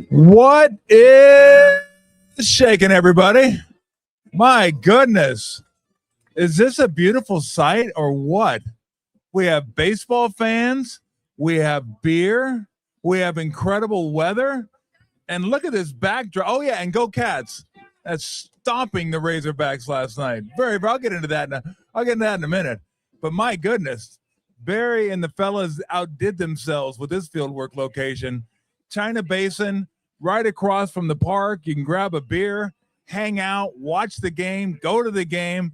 What is shaking, everybody? My goodness. Is this a beautiful sight or what? We have baseball fans. We have beer. We have incredible weather. And look at this backdrop. Oh, yeah, and go Cats. That's stomping the Razorbacks last night. I'll get into that in a minute. But my goodness, Barry and the fellas outdid themselves with this Fieldwork location. China Basin, right across from the park. You can grab a beer, hang out, watch the game, go to the game.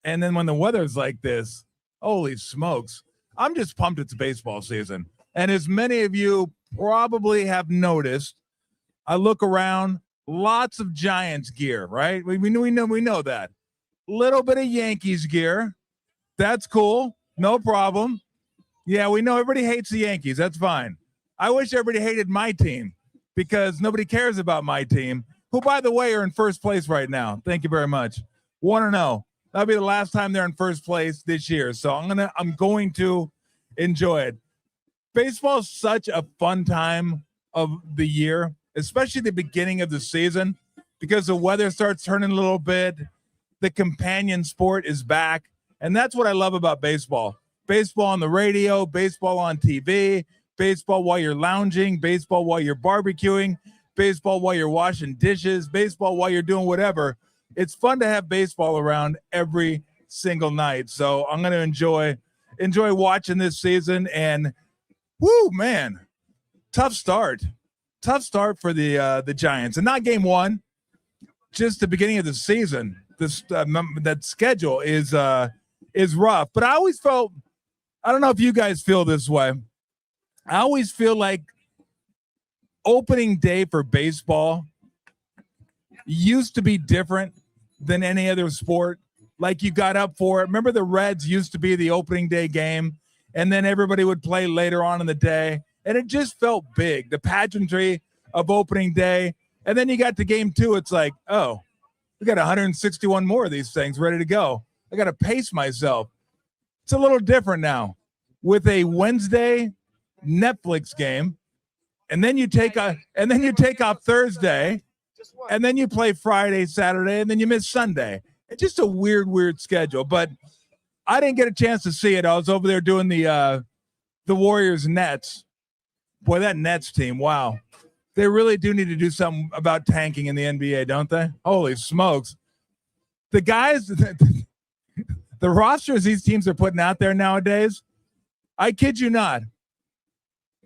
And then when the weather's like this, holy smokes, I'm just pumped it's baseball season. And as many of you probably have noticed, I look around, lots of Giants gear, right? We know that. Little bit of Yankees gear. That's cool. No problem. Yeah, we know everybody hates the Yankees. That's fine. I wish everybody hated my team because nobody cares about my team, who, by the way, are in first place right now. Thank you very much. 1-0. That'll be the last time they're in first place this year. So I'm going to enjoy it. Baseball is such a fun time of the year, especially the beginning of the season, because the weather starts turning a little bit. The companion sport is back. And that's what I love about baseball. Baseball on the radio, baseball on TV, baseball while you're lounging, baseball while you're barbecuing, baseball while you're washing dishes, baseball while you're doing whatever. It's fun to have baseball around every single night. So I'm going to enjoy watching this season. And whoo, man, tough start for the Giants, and not game one, just the beginning of the season. That schedule is rough, but I always felt, I don't know if you guys feel this way, I always feel like opening day for baseball used to be different than any other sport. Like, you got up for it. Remember, the Reds used to be the opening day game, and then everybody would play later on in the day, and it just felt big, the pageantry of opening day. And then you got to game two, it's like, oh, we got 161 more of these things ready to go. I got to pace myself. It's a little different now with a Wednesday Netflix game, and then you take off Thursday, and then you play Friday, Saturday, and then you miss Sunday. It's just a weird schedule. But I didn't get a chance to see it. I was over there doing the Warriors Nets. Boy, that Nets team, wow. They really do need to do something about tanking in the NBA, don't they? Holy smokes. The guys, the rosters these teams are putting out there nowadays, I kid you not.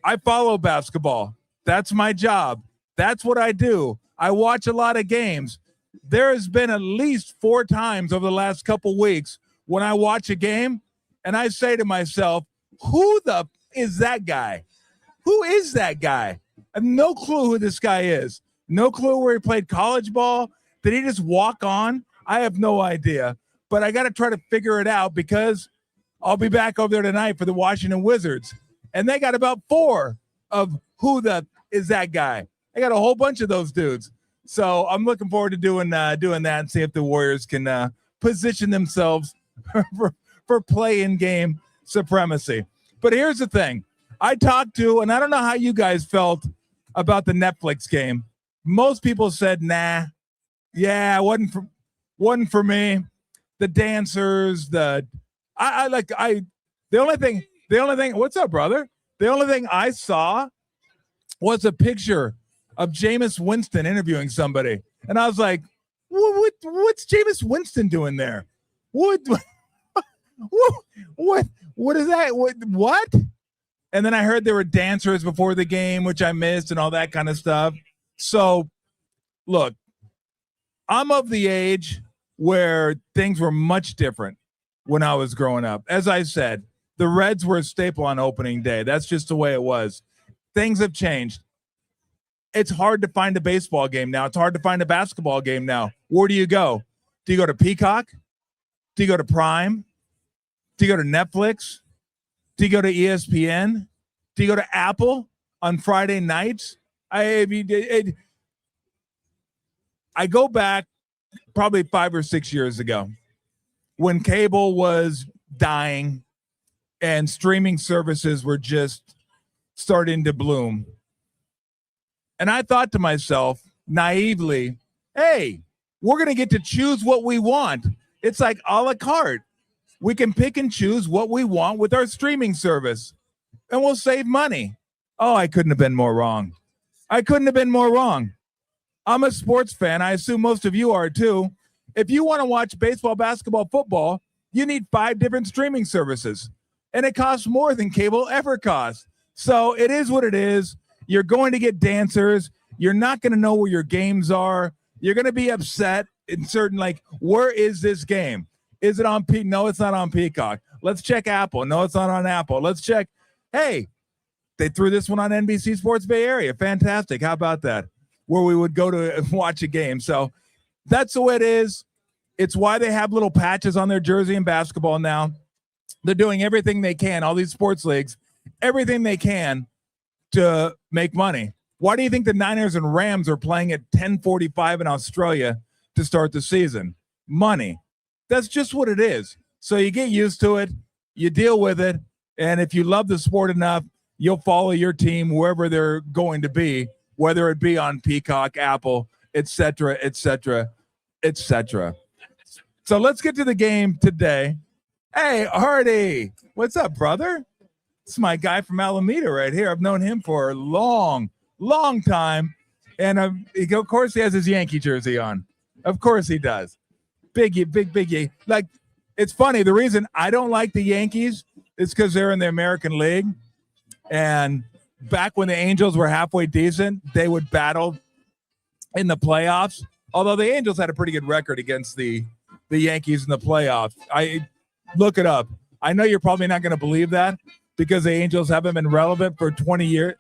I follow basketball. That's my job. That's what I do. I watch a lot of games. There has been at least 4 times over the last couple weeks when I watch a game and I say to myself, who the is that guy? Who is that guy? I have no clue who this guy is. No clue where he played college ball. Did he just walk on? I have no idea. But I got to try to figure it out because I'll be back over there tonight for the Washington Wizards. And they got about 4 of who the is that guy. I got a whole bunch of those dudes. So I'm looking forward to doing that and see if the Warriors can position themselves for play-in game supremacy. But here's the thing. I talked to, and I don't know how you guys felt about the Netflix game. Most people said, nah, yeah, it wasn't for me. The dancers, the only thing, what's up, brother? The only thing I saw was a picture of Jameis Winston interviewing somebody. And I was like, what's Jameis Winston doing there? What is that? What? And then I heard there were dancers before the game, which I missed, and all that kind of stuff. So, look, I'm of the age where things were much different when I was growing up. As I said, the Reds were a staple on opening day. That's just the way it was. Things have changed. It's hard to find a baseball game now. It's hard to find a basketball game now. Where do you go? Do you go to Peacock? Do you go to Prime? Do you go to Netflix? Do you go to ESPN? Do you go to Apple on Friday nights? I go back probably 5 or 6 years ago when cable was dying and streaming services were just starting to bloom. And I thought to myself, naively, hey, we're going to get to choose what we want. It's like a la carte. We can pick and choose what we want with our streaming service, and we'll save money. Oh, I couldn't have been more wrong. I couldn't have been more wrong. I'm a sports fan. I assume most of you are too. If you want to watch baseball, basketball, football, you need 5 different streaming services, and it costs more than cable ever cost. So it is what it is. You're going to get dancers. You're not going to know where your games are. You're going to be upset in certain, like, where is this game? Is it on Peacock? No, it's not on Peacock. Let's check Apple. No, it's not on Apple. Let's check. Hey, they threw this one on NBC Sports Bay Area. Fantastic. How about that? Where we would go to watch a game. So that's the way it is. It's why they have little patches on their jersey in basketball now. They're doing everything they can, all these sports leagues, everything they can to make money. Why do you think the Niners and Rams are playing at 10:45 in Australia to start the season? Money. That's just what it is. So you get used to it, you deal with it, and if you love the sport enough, you'll follow your team wherever they're going to be, whether it be on Peacock, Apple, etc., etc., etc. So let's get to the game today. Hey, Hardy, what's up, brother? It's my guy from Alameda right here. I've known him for a long time, and of course he has his Yankee jersey on. Of course he does. Big. Like, it's funny. The reason I don't like the Yankees is because they're in the American League, and back when the Angels were halfway decent, they would battle in the playoffs. Although the Angels had a pretty good record against the Yankees in the playoffs. I look it up. I know you're probably not going to believe that because the Angels haven't been relevant for 20 years.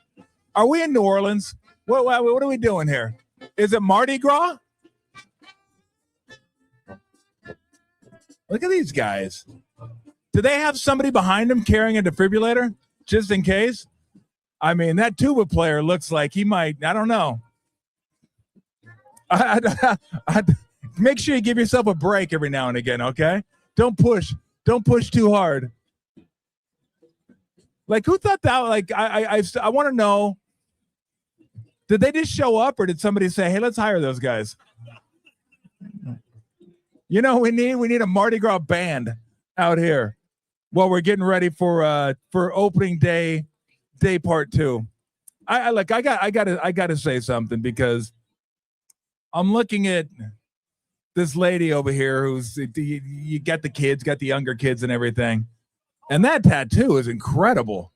Are we in New Orleans? What are we doing here? Is it Mardi Gras? Look at these guys. Do they have somebody behind them carrying a defibrillator just in case? I mean, that tuba player looks like he might, I don't know. Make sure you give yourself a break every now and again, okay? Don't push too hard. Like, who thought that? Like, I want to know, did they just show up, or did somebody say, hey, let's hire those guys? You know, we need a Mardi Gras band out here while we're getting ready for opening day part 2. I gotta say something, because I'm looking at this lady over here who's, you got the kids, got the younger kids and everything. And that tattoo is incredible.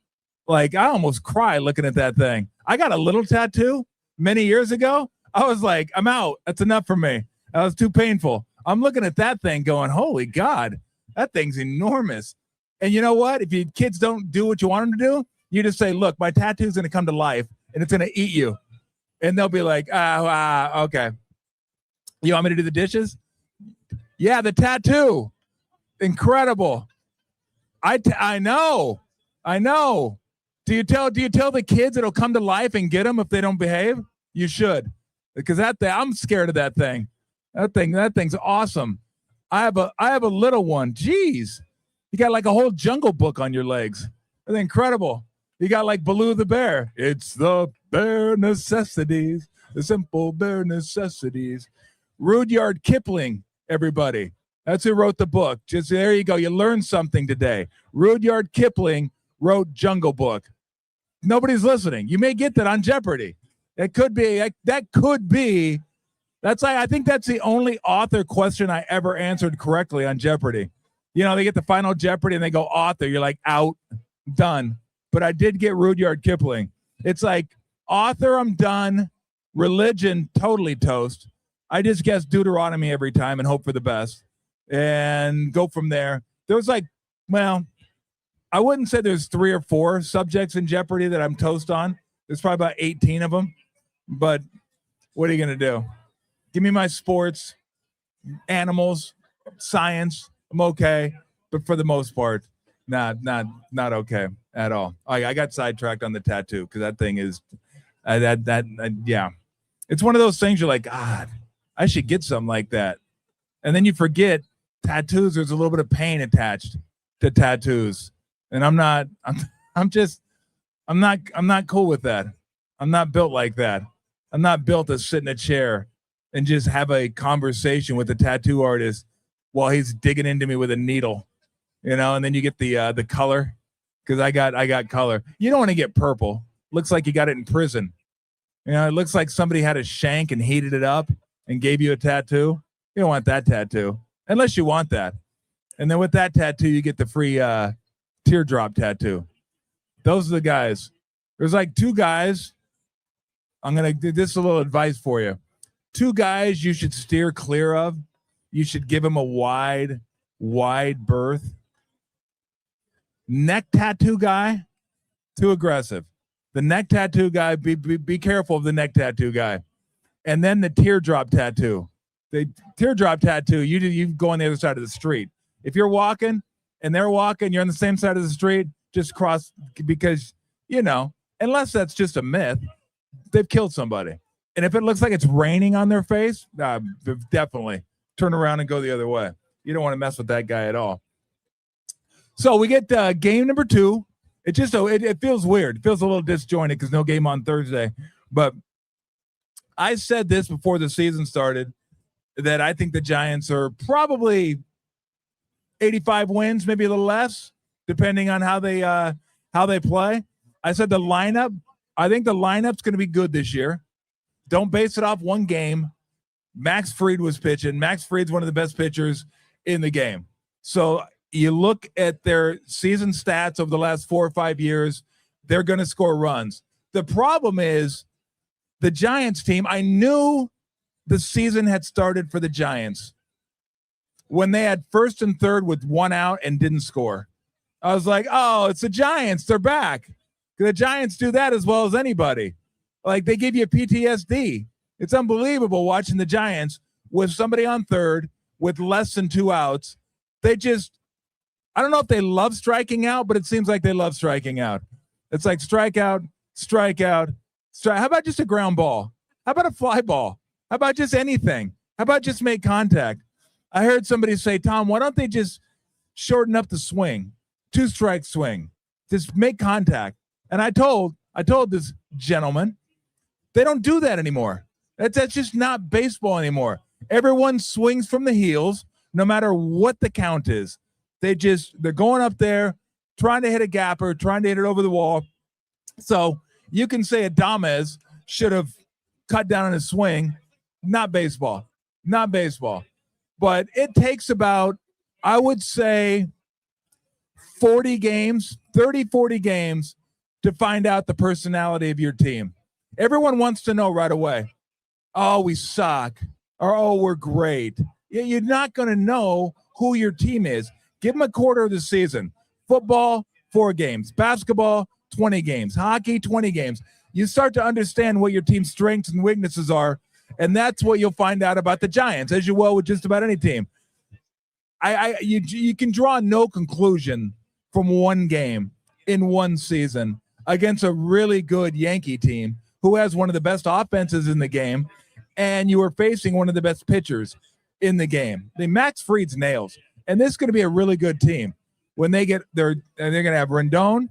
Like, I almost cry looking at that thing. I got a little tattoo many years ago. I was like, I'm out. That's enough for me. That was too painful. I'm looking at that thing going, holy God, that thing's enormous. And you know what? If your kids don't do what you want them to do, you just say, look, my tattoo's going to come to life and it's going to eat you. And they'll be like, okay. You want me to do the dishes? Yeah, the tattoo. Incredible. I know. Do you tell the kids it'll come to life and get them if they don't behave? You should, because I'm scared of that thing. That thing's awesome. I have a little one. Jeez, you got like a whole Jungle Book on your legs. That's incredible. You got like Baloo the bear. It's the bare necessities, the simple bare necessities. Rudyard Kipling, everybody. That's who wrote the book. Just there you go. You learned something today. Rudyard Kipling wrote Jungle Book. Nobody's listening. You may get that on Jeopardy. It could be. That could be. I think that's the only author question I ever answered correctly on Jeopardy. You know, they get the final Jeopardy and they go author. You're like, out, done. But I did get Rudyard Kipling. It's like, author, I'm done. Religion, totally toast. I just guess Deuteronomy every time and hope for the best and go from there. There's like, well, I wouldn't say there's 3 or 4 subjects in Jeopardy that I'm toast on. There's probably about 18 of them. But what are you going to do? Give me my sports, animals, science. I'm okay. But for the most part, not okay at all. I got sidetracked on the tattoo because that thing is, yeah. It's one of those things you're like, God, I should get something like that. And then you forget tattoos. There's a little bit of pain attached to tattoos. And I'm not cool with that. I'm not built like that. I'm not built to sit in a chair and just have a conversation with a tattoo artist while he's digging into me with a needle, and then you get the color, because I got color. You don't want to get purple. Looks like you got it in prison. It looks like somebody had a shank and heated it up and gave you a tattoo. You don't want that tattoo unless you want that. And then with that tattoo, you get the free teardrop tattoo. Those are the guys. There's like two guys. I'm going to do this, a little advice for you. Two guys you should steer clear of. You should give them a wide berth. Neck tattoo guy, too aggressive. The neck tattoo guy, be careful of the neck tattoo guy. And then the teardrop tattoo. The teardrop tattoo, you go on the other side of the street. If you're walking and they're walking, you're on the same side of the street, just cross, because, unless that's just a myth, they've killed somebody. And if it looks like it's raining on their face, definitely turn around and go the other way. You don't want to mess with that guy at all. So we get game number 2. It feels weird. It feels a little disjointed because no game on Thursday. But I said this before the season started, that I think the Giants are probably 85 wins, maybe a little less, depending on how they play. I said the lineup. I think the lineup's going to be good this year. Don't base it off one game. Max Fried was pitching. Max Fried's one of the best pitchers in the game. So you look at their season stats over the last 4 or 5 years, they're going to score runs. The problem is the Giants team. I knew the season had started for the Giants when they had first and third with 1 out and didn't score. I was like, oh, it's the Giants. They're back. The Giants do that as well as anybody. Like, they give you PTSD. It's unbelievable watching the Giants with somebody on third with less than 2 outs. I don't know if they love striking out, but it seems like they love striking out. It's like strikeout. How about just a ground ball? How about a fly ball? How about just anything? How about just make contact? I heard somebody say, Tom, why don't they just shorten up the swing? 2-strike swing. Just make contact. And I told this gentleman, they don't do that anymore. That's just not baseball anymore. Everyone swings from the heels, no matter what the count is. They're going up there, trying to hit a gapper, trying to hit it over the wall. So you can say Adames should have cut down on his swing. Not baseball. But it takes about, I would say, 40 games to find out the personality of your team. Everyone wants to know right away, oh, we suck, or oh, we're great. You're not going to know who your team is. Give them a quarter of the season. Football, 4 games. Basketball, 20 games. Hockey, 20 games. You start to understand what your team's strengths and weaknesses are, and that's what you'll find out about the Giants, as you will with just about any team. You can draw no conclusion from one game in one season against a really good Yankee team who has one of the best offenses in the game, and you are facing one of the best pitchers in the game. Max Fried's nails. And this is going to be a really good team when they get there. And they're going to have Rendon,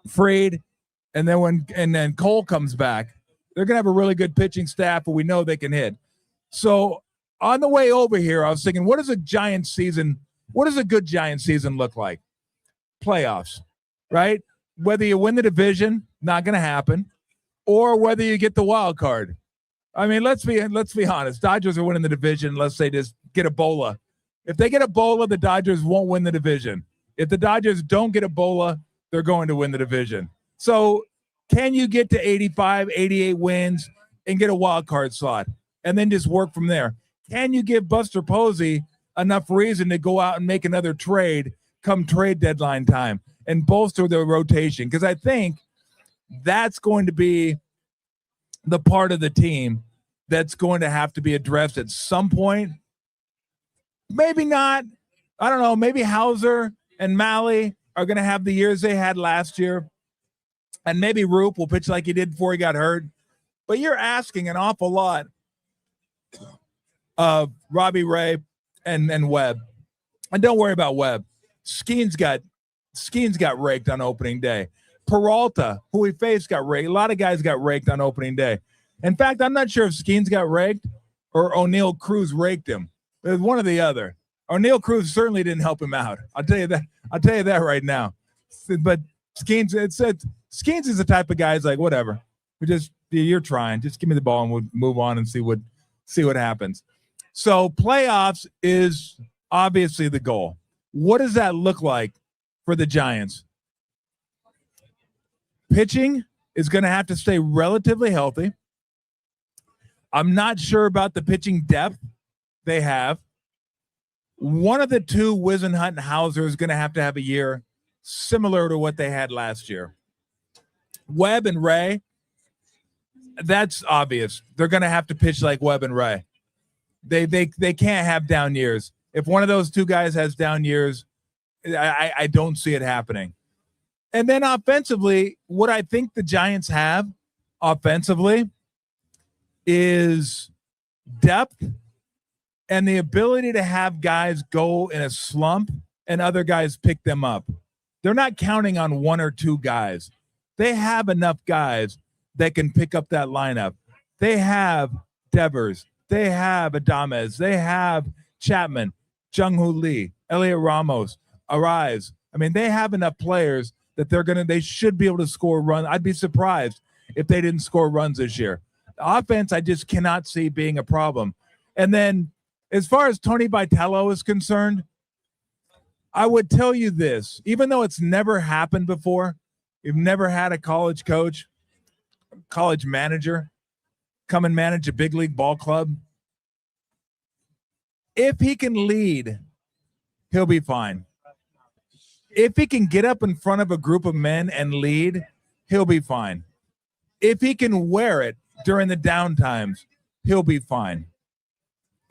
Fried, and then Cole comes back. They're going to have a really good pitching staff, but we know they can hit. So on the way over here, I was thinking, what does a good Giant season look like? Playoffs, right? Whether you win the division, not going to happen, or whether you get the wild card. I mean, let's be honest. Dodgers are winning the division unless they just get Ebola. If they get Ebola, the Dodgers won't win the division. If the Dodgers don't get Ebola, they're going to win the division. So can you get to 85, 88 wins and get a wild card slot and then just work from there? Can you give Buster Posey enough reason to go out and make another trade come trade deadline time and bolster their rotation? Because I think that's going to be the part of the team that's going to have to be addressed at some point. Maybe not. I don't know. Maybe Hauser and Malley are going to have the years they had last year. And maybe Roop will pitch like he did before he got hurt. But you're asking an awful lot of Robbie Ray and Webb. And don't worry about Webb. Skeen's got Skeens got raked on opening day. Peralta, who he faced, got raked. A lot of guys got raked on opening day. In fact, I'm not sure if Skeens got raked or O'Neal Cruz raked him. It was one or the other. O'Neal Cruz certainly didn't help him out. I'll tell you that right now. But Skeens, Skeens is the type of guy who's like, whatever. You're trying. Just give me the ball and we'll move on and see what happens. So playoffs is obviously the goal. What does that look like for the Giants? Pitching is going to have to stay relatively healthy. I'm not sure about the pitching depth they have. One of the two, Wisenhunt and Hauser, is going to have a year similar to what they had last year. Webb and Ray, that's obvious. They're going to have to pitch like Webb and Ray. They can't have down years. If one of those two guys has down years, I don't see it happening. And then offensively, what I think the Giants have offensively is depth and the ability to have guys go in a slump and other guys pick them up. They're not counting on one or two guys. They have enough guys that can pick up that lineup. They have Devers. They have Adames. They have Chapman, Jung-Hoo Lee, Elliot Ramos, Arise. I mean, they have enough players that they should be able to score runs. I'd be surprised if they didn't score runs this year. The offense, I just cannot see being a problem. And then as far as Tony Vitello is concerned, I would tell you this, even though it's never happened before, you've never had a college coach, college manager come and manage a big league ball club. If he can lead, he'll be fine. If he can get up in front of a group of men and lead, he'll be fine. If he can wear it during the down times, he'll be fine.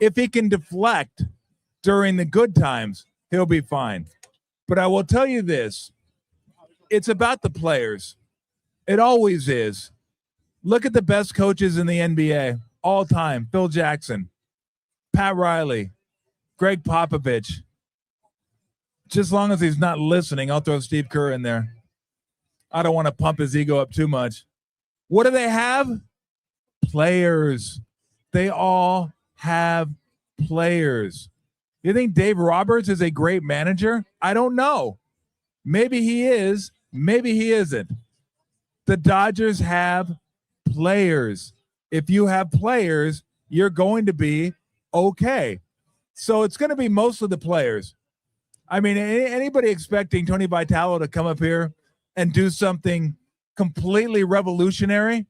If he can deflect during the good times, he'll be fine. But I will tell you this, it's about the players. It always is. Look at the best coaches in the NBA all time. Phil Jackson, Pat Riley, Greg Popovich. Just as long as he's not listening, I'll throw Steve Kerr in there. I don't want to pump his ego up too much. What do they have? Players. They all have players. You think Dave Roberts is a great manager? I don't know. Maybe he is. Maybe he isn't. The Dodgers have players. If you have players, you're going to be okay. So it's going to be mostly the players. I mean, anybody expecting Tony Vitello to come up here and do something completely revolutionary,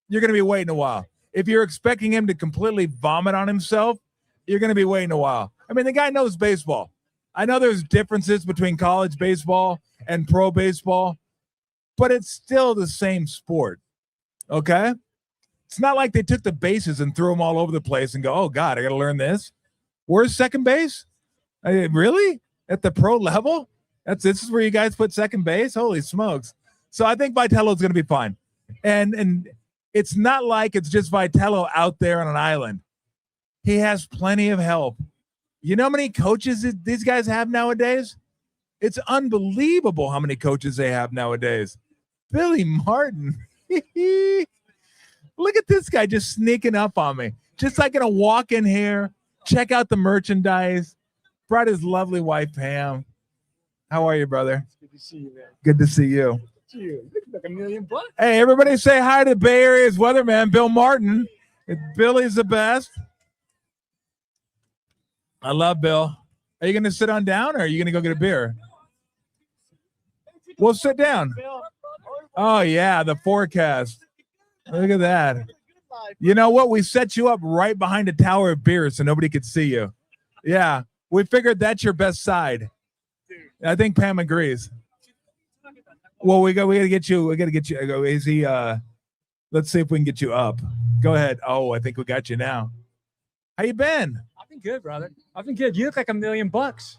you're going to be waiting a while. If you're expecting him to completely vomit on himself, you're going to be waiting a while. I mean, the guy knows baseball. I know there's differences between college baseball and pro baseball, but it's still the same sport, okay? It's not like they took the bases and threw them all over the place and go, oh, God, I got to learn this. Where's second base? Really? At the pro level? This is where you guys put second base? Holy smokes. So I think Vitello's going to be fine. And it's not like it's just Vitello out there on an island. He has plenty of help. You know how many coaches these guys have nowadays? It's unbelievable how many coaches they have nowadays. Billy Martin. Look at this guy just sneaking up on me. Just like going to walk in here, check out the merchandise. Brought his lovely wife, Pam. How are you, brother? Good to see you, man. Good to see you. You look like $1 million. Hey, everybody say hi to Bay Area's weatherman, Bill Martin. Billy's the best. I love Bill. Are you going to sit on down or are you going to go get a beer? We'll sit down. Oh, yeah, the forecast. Look at that. You know what? We set you up right behind a tower of beer so nobody could see you. Yeah, we figured that's your best side. I think Pam agrees. Well, we got to get you. Is he? Let's see if we can get you up. Go ahead. Oh, I think we got you now. How you been? I've been good, brother. I've been good. You look like $1 million.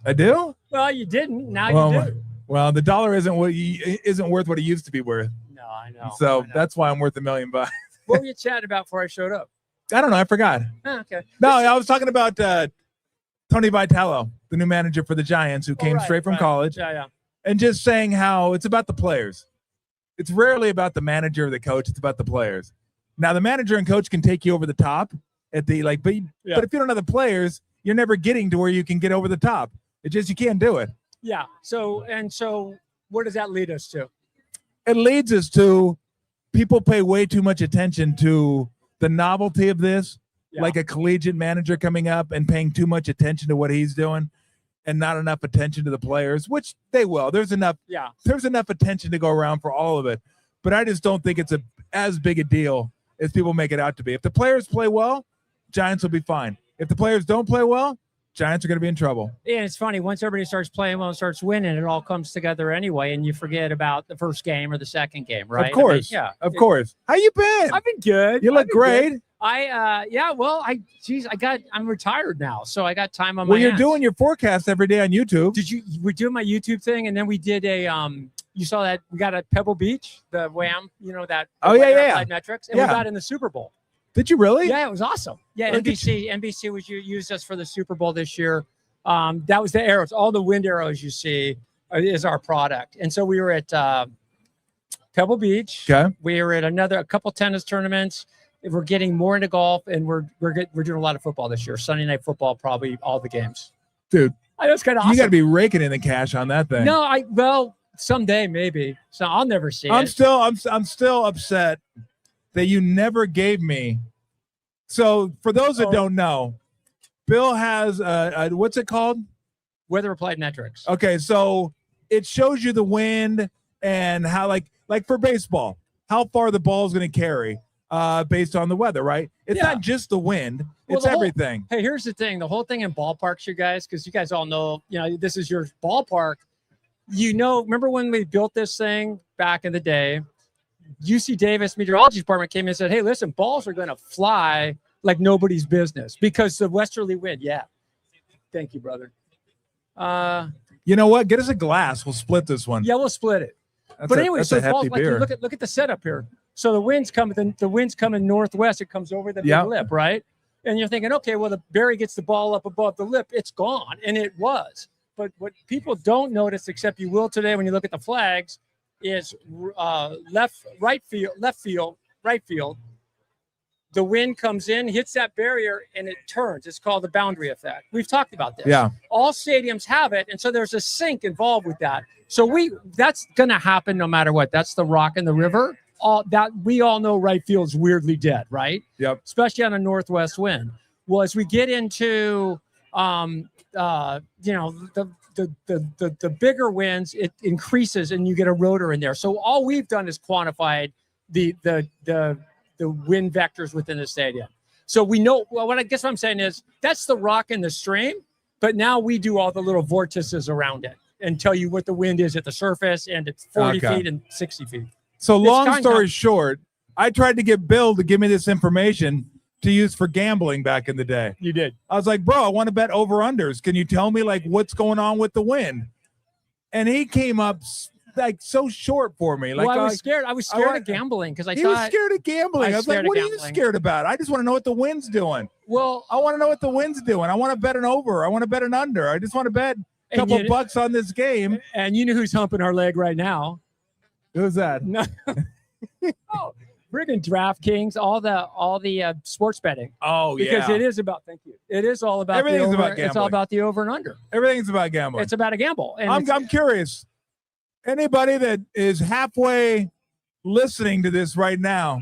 I do? Well, you didn't. Now you do. Well, the dollar isn't worth what it used to be worth. No, I know. So that's why I'm worth $1 million. What were you chatting about before I showed up? I don't know. I forgot. Oh, okay. No, I was talking about Tony Vitello, the new manager for the Giants, who came straight from college. Yeah. and just saying how it's about the players. It's rarely about the manager or the coach. It's about the players. Now, the manager and coach can take you over the top at the but if you don't have the players, you're never getting to where you can get over the top. It just you can't do it. Yeah. So where does that lead us to? It leads us to people pay way too much attention to the novelty of this, like a collegiate manager coming up and paying too much attention to what he's doing and not enough attention to the players, which they will. There's enough attention to go around for all of it. But I just don't think it's as big a deal as people make it out to be. If the players play well, Giants will be fine. If the players don't play well, Giants are going to be in trouble. Yeah, it's funny. Once everybody starts playing well and starts winning, it all comes together anyway, and you forget about the first game or the second game, right? Of course. Of course. How you been? I've been good. You look great. Good. I'm retired now, so I got time on my Well, you're hands. doing your forecast every day on YouTube. We're doing my YouTube thing, and then we did you saw that we got at Pebble Beach, the Wham, that applied metrics, and we got in the Super Bowl. Did you really? Yeah, it was awesome. Yeah, NBC was used us for the Super Bowl this year. That was the arrows. All the wind arrows you see is our product. And so we were at Pebble Beach. Okay. We were at a couple tennis tournaments. We're getting more into golf, and we're doing a lot of football this year. Sunday night football, probably all the games. Dude, I know it's kind of awesome. You got to be raking in the cash on that thing. No, someday maybe. So I'll never see I'm it. I'm still upset that you never gave me. So for those that don't know, Bill has what's it called? Weather applied metrics. Okay, so it shows you the wind and how like for baseball, how far the ball is going to carry based on the weather, right? It's not just the wind, it's everything. Hey, here's the thing. The whole thing in ballparks, you guys, because you guys all know, this is your ballpark. Remember when we built this thing back in the day? UC Davis Meteorologist Department came in and said, hey, listen, balls are going to fly like nobody's business because the westerly wind. Yeah. Thank you, brother. You know what? Get us a glass. We'll split this one. Yeah, we'll split it. Anyway, so balls, look at the setup here. So the wind's coming northwest. It comes over the big lip, right? And you're thinking, okay, well, the Barry gets the ball up above the lip. It's gone. And it was. But what people don't notice, except you will today when you look at the flags, is right field. The wind comes in, hits that barrier, and it turns. It's called the boundary effect. We've talked about this. Yeah. All stadiums have it, and so there's a sink involved with that. So that's going to happen no matter what. That's the rock in the river. We all know right field's weirdly dead, right? Yep. Especially on a northwest wind. Well, as we get into the bigger winds, it increases and you get a rotor in there. So all we've done is quantified the wind vectors within the stadium. So we know, well, what I'm saying is that's the rock in the stream, but now we do all the little vortices around it and tell you what the wind is at the surface, and it's 40 feet and 60 feet. So long story short, I tried to get Bill to give me this information to use for gambling back in the day. You did. I was like, bro, I want to bet over-unders. Can you tell me what's going on with the wind? And he came up so short for me. I was scared. I was scared of gambling because he was scared of gambling. I was like, what are you scared about? I just want to know what the wind's doing. Well, I want to know what the wind's doing. I want to bet an over. I want to bet an under. I just want to bet a couple bucks on this game. And you know who's humping our leg right now? Who's that? No. Friggin' DraftKings, all the sports betting. Oh, because it is about. Thank you. It is all about everything's about gambling. It's all about the over and under. Everything's about gambling. It's about a gamble. And I'm curious. Anybody that is halfway listening to this right now,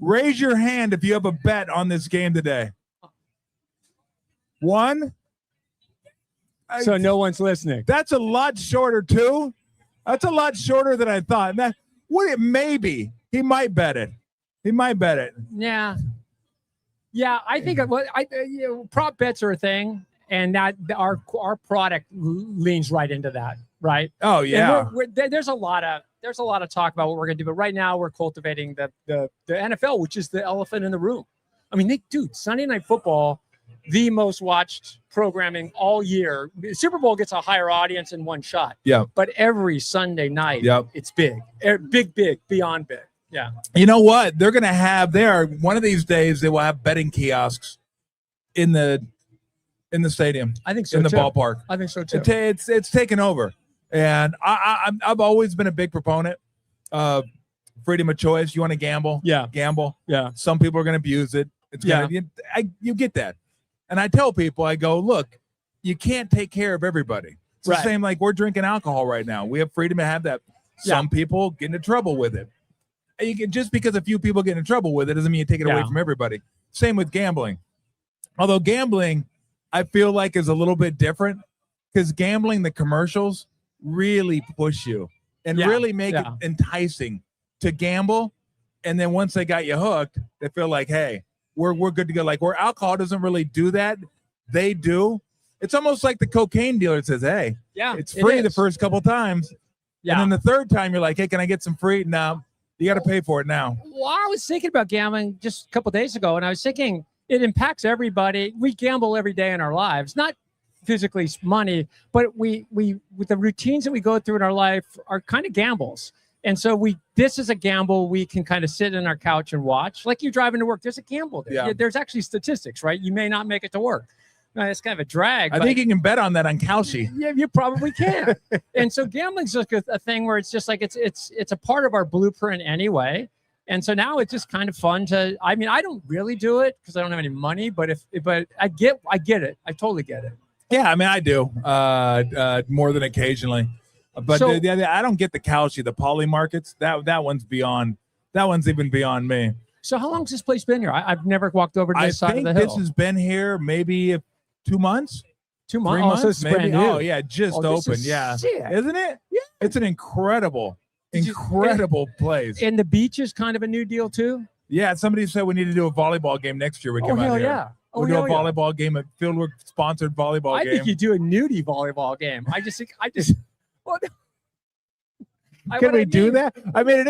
raise your hand if you have a bet on this game today. One. So no one's listening. That's a lot shorter too. That's a lot shorter than I thought. Maybe he might bet it. Yeah. I think prop bets are a thing, and that our product leans right into that, right? Oh yeah. There's a lot of talk about what we're gonna do, but right now we're cultivating the NFL, which is the elephant in the room. I mean, Sunday Night Football, the most watched programming all year. Super Bowl gets a higher audience in one shot. Yeah. But every Sunday night, it's big, beyond big. Yeah. You know what? They're going to have one of these days they will have betting kiosks in the stadium. I think so in the too. ballpark. I think so too. It's taken over. And I've always been a big proponent of freedom of choice. You want to gamble? Yeah. Gamble. Yeah. Some people are going to abuse it. It's you get that. And I tell people, I go, look, you can't take care of everybody. It's the same like we're drinking alcohol right now. We have freedom to have that. Some people get into trouble with it. And you can, just because a few people get in trouble with it doesn't mean you take it away from everybody. Same with gambling. Although gambling, I feel like is a little bit different because gambling, the commercials really push you and really make it enticing to gamble. And then once they got you hooked, they feel like, hey, we're good to go. Like where alcohol doesn't really do that, they do. It's almost like the cocaine dealer says, hey, it's free the first couple times. Yeah. And then the third time you're like, hey, can I get some free? No, you got to pay for it now. Well, I was thinking about gambling just a couple of days ago, and I was thinking it impacts everybody. We gamble every day in our lives, not physically money, but we with the routines that we go through in our life are kind of gambles. And so this is a gamble we can kind of sit on our couch and watch. Like you're driving to work, there's a gamble there. Yeah. There's actually statistics, right? You may not make it to work. It's kind of a drag. I think you can bet on that on Kalshi. Yeah, you probably can. And so gambling's like a thing where it's just like it's a part of our blueprint anyway. And so now it's just kind of fun to. I mean, I don't really do it because I don't have any money, but I get it. I totally get it. Yeah, I mean, I do more than occasionally, but so, I don't get the Kalshi, the poly markets. That one's beyond. That one's even beyond me. So how long has this place been here? I've never walked over to this side of the hill. This has been here maybe 2 months. 2 months. 3 months, so it's maybe. Brand new. Oh yeah, just open. Yeah, sick. Isn't it? Yeah, it's an incredible place. And the beach is kind of a new deal too. Yeah, somebody said we need to do a volleyball game next year. We come out here. Yeah. We'll do a volleyball game, a Fieldwork sponsored volleyball game. I think you do a nudie volleyball game. Can we do that? I mean,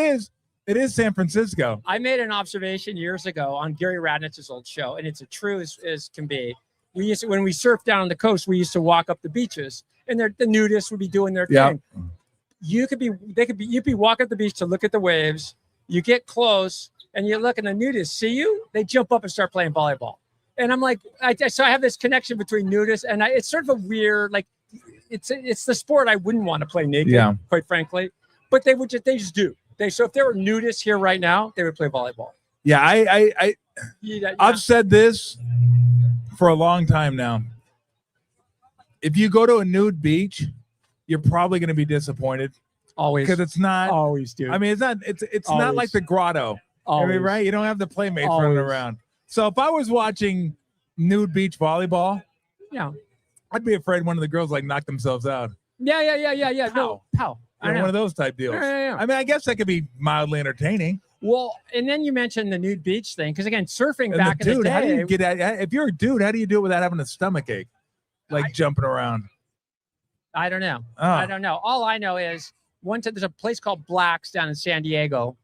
it is San Francisco. I made an observation years ago on Gary Radnitz's old show, and it's as true as can be. We used to, when we surfed down on the coast, we used to walk up the beaches, and the nudists would be doing their thing. You'd be walking up the beach to look at the waves. You get close, and you look, and the nudists see you. They jump up and start playing volleyball. And I'm like, so I have this connection between nudists, and it's sort of a weird, like, it's the sport I wouldn't want to play naked, quite frankly. But they just do. So if there were nudists here right now, they would play volleyball. Yeah, I've said this for a long time now. If you go to a nude beach, you're probably going to be disappointed. Always, because it's not always, dude. I mean, it's not like the grotto. Always. I mean, right? You don't have the playmates running around. So if I was watching nude beach volleyball, I'd be afraid one of the girls like knock themselves out. Yeah. How? One of those type deals. Yeah. I mean, I guess that could be mildly entertaining. Well, and then you mentioned the nude beach thing, because again, surfing and back in the day. How do you get at? If you're a dude, how do you do it without having a stomach ache, like jumping around? I don't know. Oh. I don't know. All I know is there's a place called Black's down in San Diego,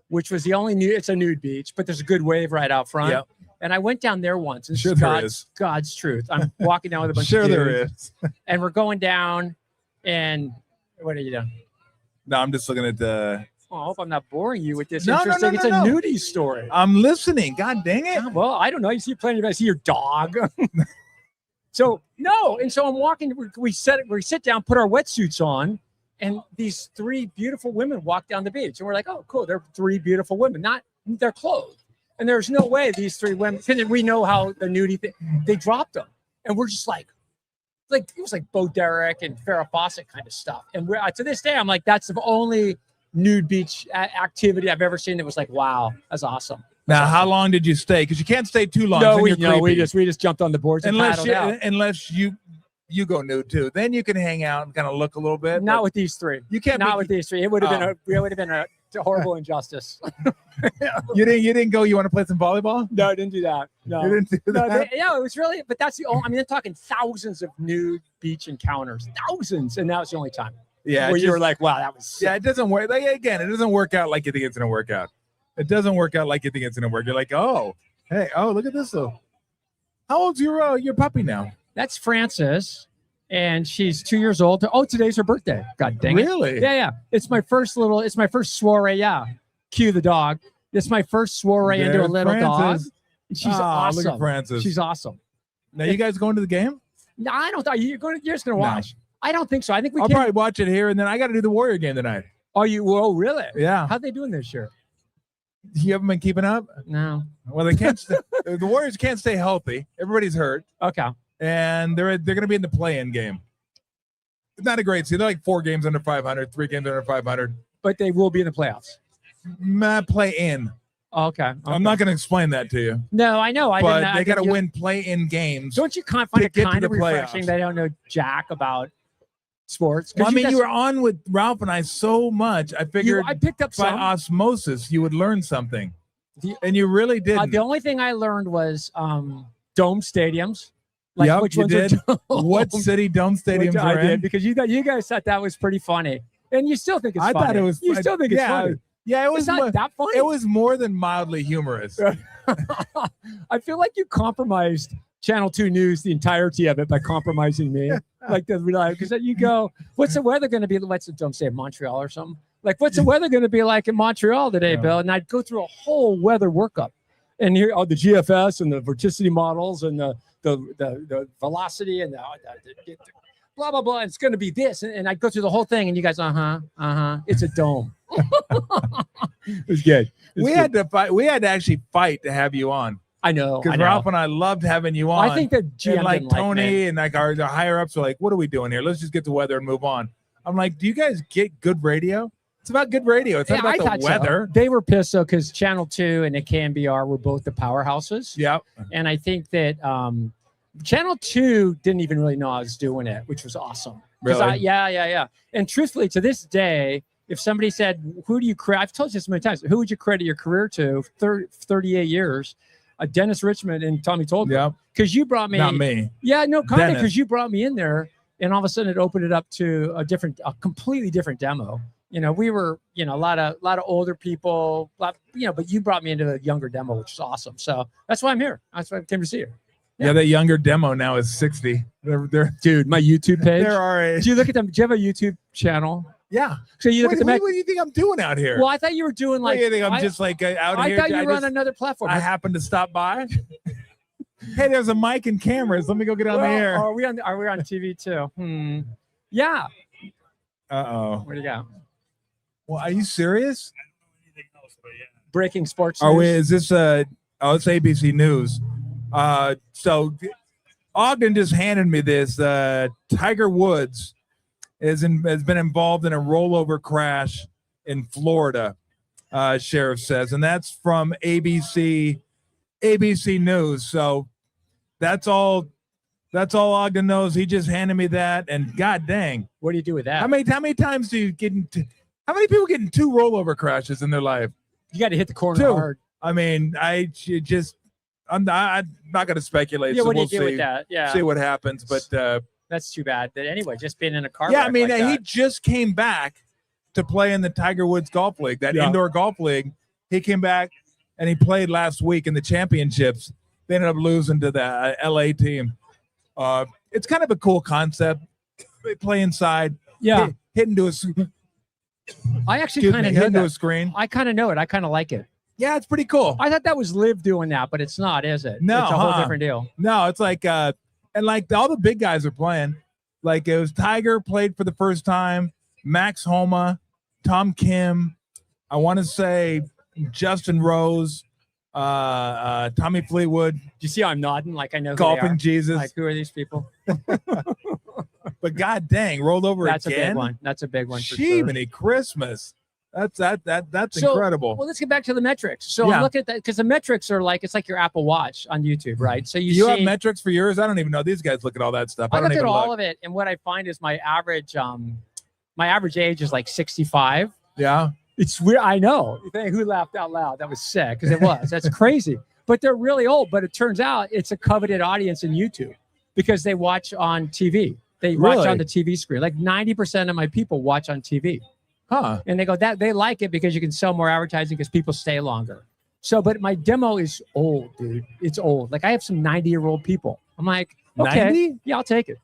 which was the only it's a nude beach, but there's a good wave right out front. Yep. And I went down there once. And there is. God's truth. I'm walking down with a bunch of dudes. There is. And we're going down, and what are you doing? No, I'm just looking at the. Oh, I hope I'm not boring you with this. No, interesting. It's a nudie story. I'm listening. God dang it. Well, I don't know. You see you playing. I see your dog. So no, and so I'm walking. We sit down, put our wetsuits on, and these 3 beautiful women walk down the beach, and we're like, oh, cool. They're 3 beautiful women. They're clothed, and there's no way these 3 women. Because we know how the nudie thing. They dropped them, and we're just like it was like Bo Derek and Farrah Fawcett kind of stuff. And we're to this day, I'm like, that's the only nude beach activity I've ever seen that was like, wow, that's awesome. Now, how long did you stay? Because you can't stay too long. No, we just jumped on the boards and unless you go nude too. Then you can hang out and kind of look a little bit. Not with these 3. You can't. Not with these 3. It would have been a horrible injustice. You didn't go. You want to play some volleyball? No, I didn't do that. No, you didn't do that. It was really. But that's the only. I mean, they're talking thousands of nude beach encounters, thousands, and that was the only time. Yeah, where you were like, wow, that was sick. Yeah, it doesn't work. Like, again, it doesn't work out like you think it's gonna work out. It doesn't work out like you think it's gonna work. You're like, oh, hey, look at this though. How old's your puppy now? That's Frances, and she's 2 years old. Oh, today's her birthday. God dang it. Really? Yeah. It's my first soiree. Yeah. Cue the dog. It's my first soiree into a little Frances. dog. She's awesome. Look at Frances. She's awesome. Now you guys going to the game? No, I don't thought you're just gonna watch. I don't think so. I think I'll probably watch it here, and then I got to do the Warrior game tonight. Oh, oh, really? Yeah. How they doing this year? You haven't been keeping up? No. Well, they can't. The Warriors can't stay healthy. Everybody's hurt. Okay. And they're going to be in the play-in game. It's not a great season. They're like 4 games under 500, 3 games under 500. But they will be in the playoffs. Play-in. Okay. I'm not going to explain that to you. No, I know. But they got to win play-in games. Don't you find it kind of refreshing they don't know jack about sports? Well, I mean, you were on with Ralph and I so much. I figured I picked up by osmosis you would learn something. And you really didn't. The only thing I learned was dome stadiums. Like yep, which you ones did. What city dome stadiums are in? Because you guys thought that was pretty funny. And you still think it's funny. I thought it was. You still think it's funny. Yeah, it was not that funny. It was more than mildly humorous. I feel like you compromised Channel 2 News, the entirety of it, by compromising me. Like because you go, what's the weather going to be? Don't say Montreal or something. Like, what's the weather going to be like in Montreal today, Bill? And I'd go through a whole weather workup, and here the GFS and the vorticity models and the velocity and the blah blah blah. It's going to be this, and I'd go through the whole thing, and you guys, it's a dome. It was good. We had to fight. We had to actually fight to have you on. I know. Because Ralph and I loved having you on. I think that GM and like didn't Tony and like our higher ups are like, what are we doing here? Let's just get the weather and move on. I'm like, do you guys get good radio? It's about good radio. It's not about the weather. So. They were pissed though because Channel 2 and the KNBR were both the powerhouses. Yeah. And I think that Channel 2 didn't even really know I was doing it, which was awesome. Really? Yeah. And truthfully, to this day, if somebody said, who do you credit? I've told you this many times. Who would you credit your career to? 38 years. Dennis Richmond and Tommy Tolbert. Yeah. Because you brought me. Not me. Yeah, no, kind of because you brought me in there, and all of a sudden it opened it up to a completely different demo. You know, we were, a lot of older people, but you brought me into a younger demo, which is awesome. So that's why I'm here. That's why I came to see you. Yeah, that younger demo now is 60. Dude, my YouTube page. They're our age. Do you look at them? Do you have a YouTube channel? Yeah. So you look at the. What do you think I'm doing out here? Well, I thought you were doing like. What do you think I'm just like out here? I thought you were on another platform. I happened to stop by. Hey, there's a mic and cameras. Let me go get on the air. Are we on TV too? Yeah. Uh-oh. What do you got? Well, are you serious? I don't know anything else, but yeah. Breaking sports news. Is this it's ABC News. So Ogden just handed me this. Tiger Woods has been involved in a rollover crash in Florida, sheriff says, and that's from ABC News. So that's all Ogden knows. He just handed me that, and god dang, what do you do with that? How many times do you get into? How many people get in 2 rollover crashes in their life? You got to hit the corner 2. hard. I mean, I'm not going to speculate. Yeah, so what do we'll you do with that? Yeah, see what happens. But that's too bad. But anyway, just being in a car. Yeah, I mean, like he just came back to play in the Tiger Woods Golf League, that indoor golf league. He came back and he played last week in the championships. They ended up losing to the LA team. It's kind of a cool concept. They play inside. Yeah, hitting to a. I actually kind of know that. A screen. I kind of know it. I kind of like it. Yeah, it's pretty cool. I thought that was Liv doing that, but it's not, is it? No, it's a whole different deal. No, it's like and like all the big guys are playing. Like it was Tiger played for the first time, Max Homa, Tom Kim, I want to say Justin Rose, Tommy Fleetwood. Do you see how I'm nodding? Like I know who Golfing they are. Jesus. Like who are these people? But god dang, rolled over That's again. A big one. That's a big one. Jiminy Christmas. That's incredible. Well, let's get back to the metrics. So I'm looking at that because the metrics are like it's like your Apple Watch on YouTube, right? So you have metrics for yours? I don't even know. These guys look at all that stuff. I look at all of it, and what I find is my average age is like 65. Yeah, it's weird. I know. Who laughed out loud? That was sick because it was. That's crazy. But they're really old. But it turns out it's a coveted audience in YouTube because they watch on TV. They watch on the TV screen. Like 90% of my people watch on TV. Huh. And they go that they like it because you can sell more advertising because people stay longer. So, but my demo is old, dude. It's old. Like I have some 90-year-old people. I'm like, okay, 90? Yeah, I'll take it.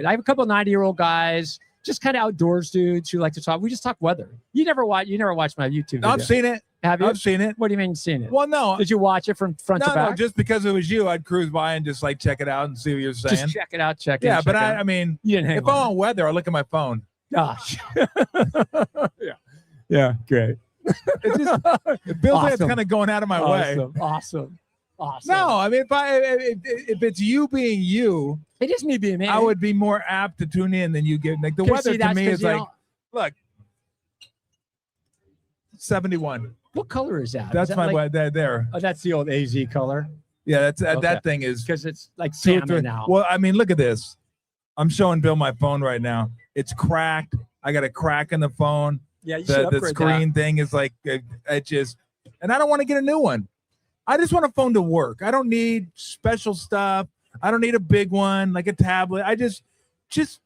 I have a couple of 90-year-old guys, just kind of outdoors dudes who like to talk. We just talk weather. You never watch my YouTube video. I've seen it. Have you? I've seen it. What do you mean you've seen it? Well, no. Did you watch it from front to back? No, just because it was you, I'd cruise by and just like check it out and see what you're saying. Just check it out, Yeah, but I mean, you didn't hang if I'm on weather, I look at my phone. Gosh. Yeah, great. It feels like it's kind of going out of my way. Awesome. No, I mean, if it's you being you, it is me being me. I would be more apt to tune in than you get. Like the weather to me is like, look, 71. What color is that? That's my weather there. Oh, that's the old AZ color. Yeah, that's that thing is because it's like salmon now. Well, I mean, look at this. I'm showing Bill my phone right now. It's cracked. I got a crack in the phone. Yeah, you should the screen thing is like it just, and I don't want to get a new one. I just want a phone to work. I don't need special stuff. I don't need a big one like a tablet. I just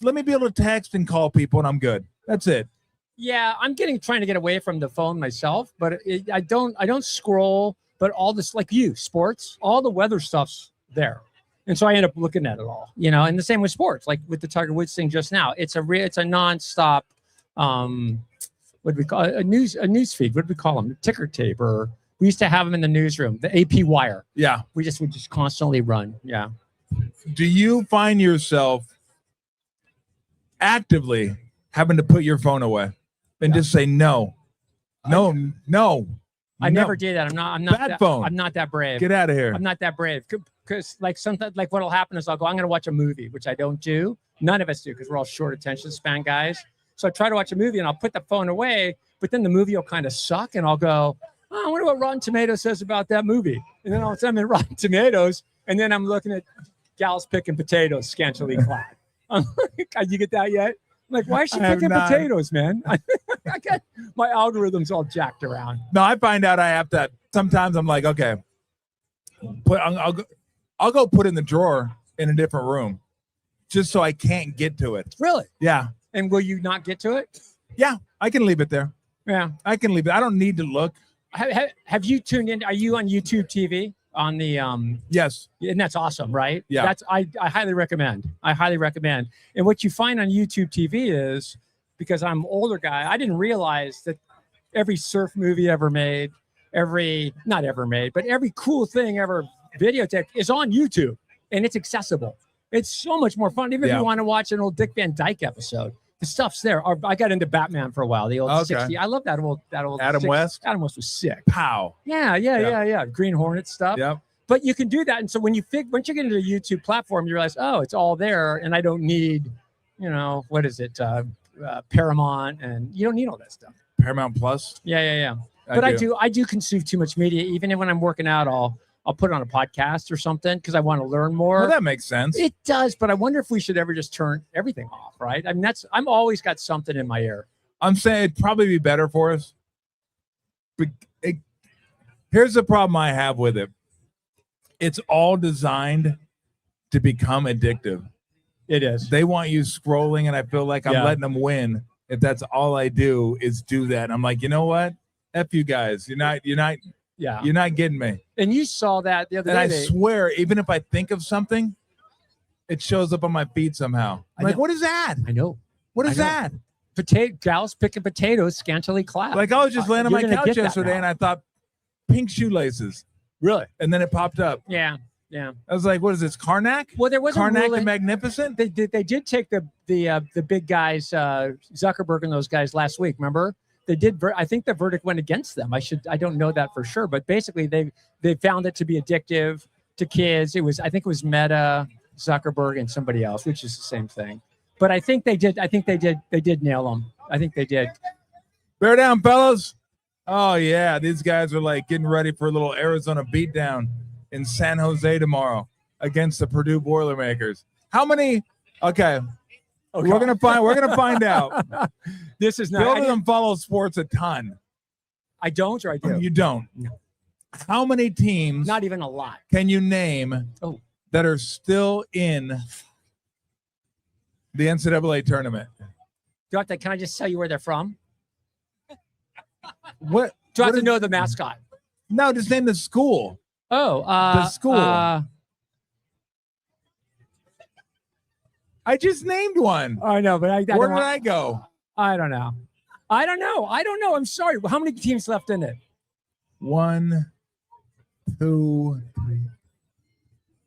let me be able to text and call people, and I'm good. That's it. Yeah, I'm trying to get away from the phone myself, but I don't scroll. But all this, like you, sports, all the weather stuff's there, and so I end up looking at it all. And the same with sports, like with the Tiger Woods thing just now. It's a nonstop. What do we call it? A news feed? What do we call them? Ticker tape, or we used to have them in the newsroom. The AP wire. Yeah, we just constantly run. Yeah. Do you find yourself actively having to put your phone away and just say no? I never did that. I'm not that brave. Get out of here. I'm not that brave because like sometimes like what'll happen is I'll go, I'm going to watch a movie, which I don't do. None of us do because we're all short attention span guys. So I try to watch a movie and I'll put the phone away, but then the movie will kind of suck and I'll go, oh, I wonder what Rotten Tomatoes says about that movie. And then all of a sudden I'm in Rotten Tomatoes and then I'm looking at gals picking potatoes scantily clad. I'm like, you get that yet? I'm like, why is she picking potatoes, man? I got my algorithms all jacked around. No, I find out I have to. Sometimes I'm like, okay, I'll go put it in the drawer in a different room, just so I can't get to it. Really? Yeah. And will you not get to it? Yeah, I can leave it there. Yeah, I can leave it. I don't need to look. Have you tuned in? Are you on YouTube TV? On the yes, and that's awesome, right? Yeah, that's I highly recommend. And what you find on YouTube TV is, because I'm an older guy, I didn't realize that every surf movie ever made, every cool thing ever videotaped is on YouTube, and it's accessible. It's so much more fun. Even if you want to watch an old Dick Van Dyke episode, the stuff's there. I got into Batman for a while. The old 60s. I love that old Adam West. Adam West was sick. Pow. Yeah. Green Hornet stuff. Yep. But you can do that. And so once you get into the YouTube platform, you realize, oh, it's all there, and I don't need, what is it, Paramount, and you don't need all that stuff. Paramount Plus. Yeah. But I do consume too much media. Even when I'm working out, I'll put on a podcast or something because I want to learn more. Well, that makes sense. It does, but I wonder if we should ever just turn everything off, right? I mean, I'm always got something in my ear. I'm saying it'd probably be better for us. But here's the problem I have with it. It's all designed to become addictive. It is. They want you scrolling, and I feel like I'm letting them win if that's all I do is do that. I'm like, you know what? F you guys. You're not getting me. And you saw that the other day. And I swear, even if I think of something, it shows up on my feed somehow. I'm like, what is that? I know. What is that? Gals picking potatoes scantily clad. Like I was just laying on my couch yesterday and I thought pink shoelaces. Really? And then it popped up. Yeah. I was like, what is this, Karnak? Well, there was Karnak the Magnificent? They did take the big guys, Zuckerberg and those guys last week, remember? They did. I think the verdict went against them. I don't know that for sure, but basically they found it to be addictive to kids. I think it was Meta, Zuckerberg, and somebody else, which is the same thing. But I think they did. They did nail them. I think they did. Bear down, fellas. Oh yeah, these guys are like getting ready for a little Arizona beatdown in San Jose tomorrow against the Purdue Boilermakers. How many? Okay. We're gonna find out. This is not. Bill doesn't follow sports a ton. I don't, or I do. You don't. No. How many teams? Not even a lot. Can you name that are still in the NCAA tournament? Can I just tell you where they're from? What? Do I have to know the mascot? No, just name the school. The school. I just named one. I know, but where did I go? I don't know. I'm sorry. How many teams left in it? 1, 2, 3,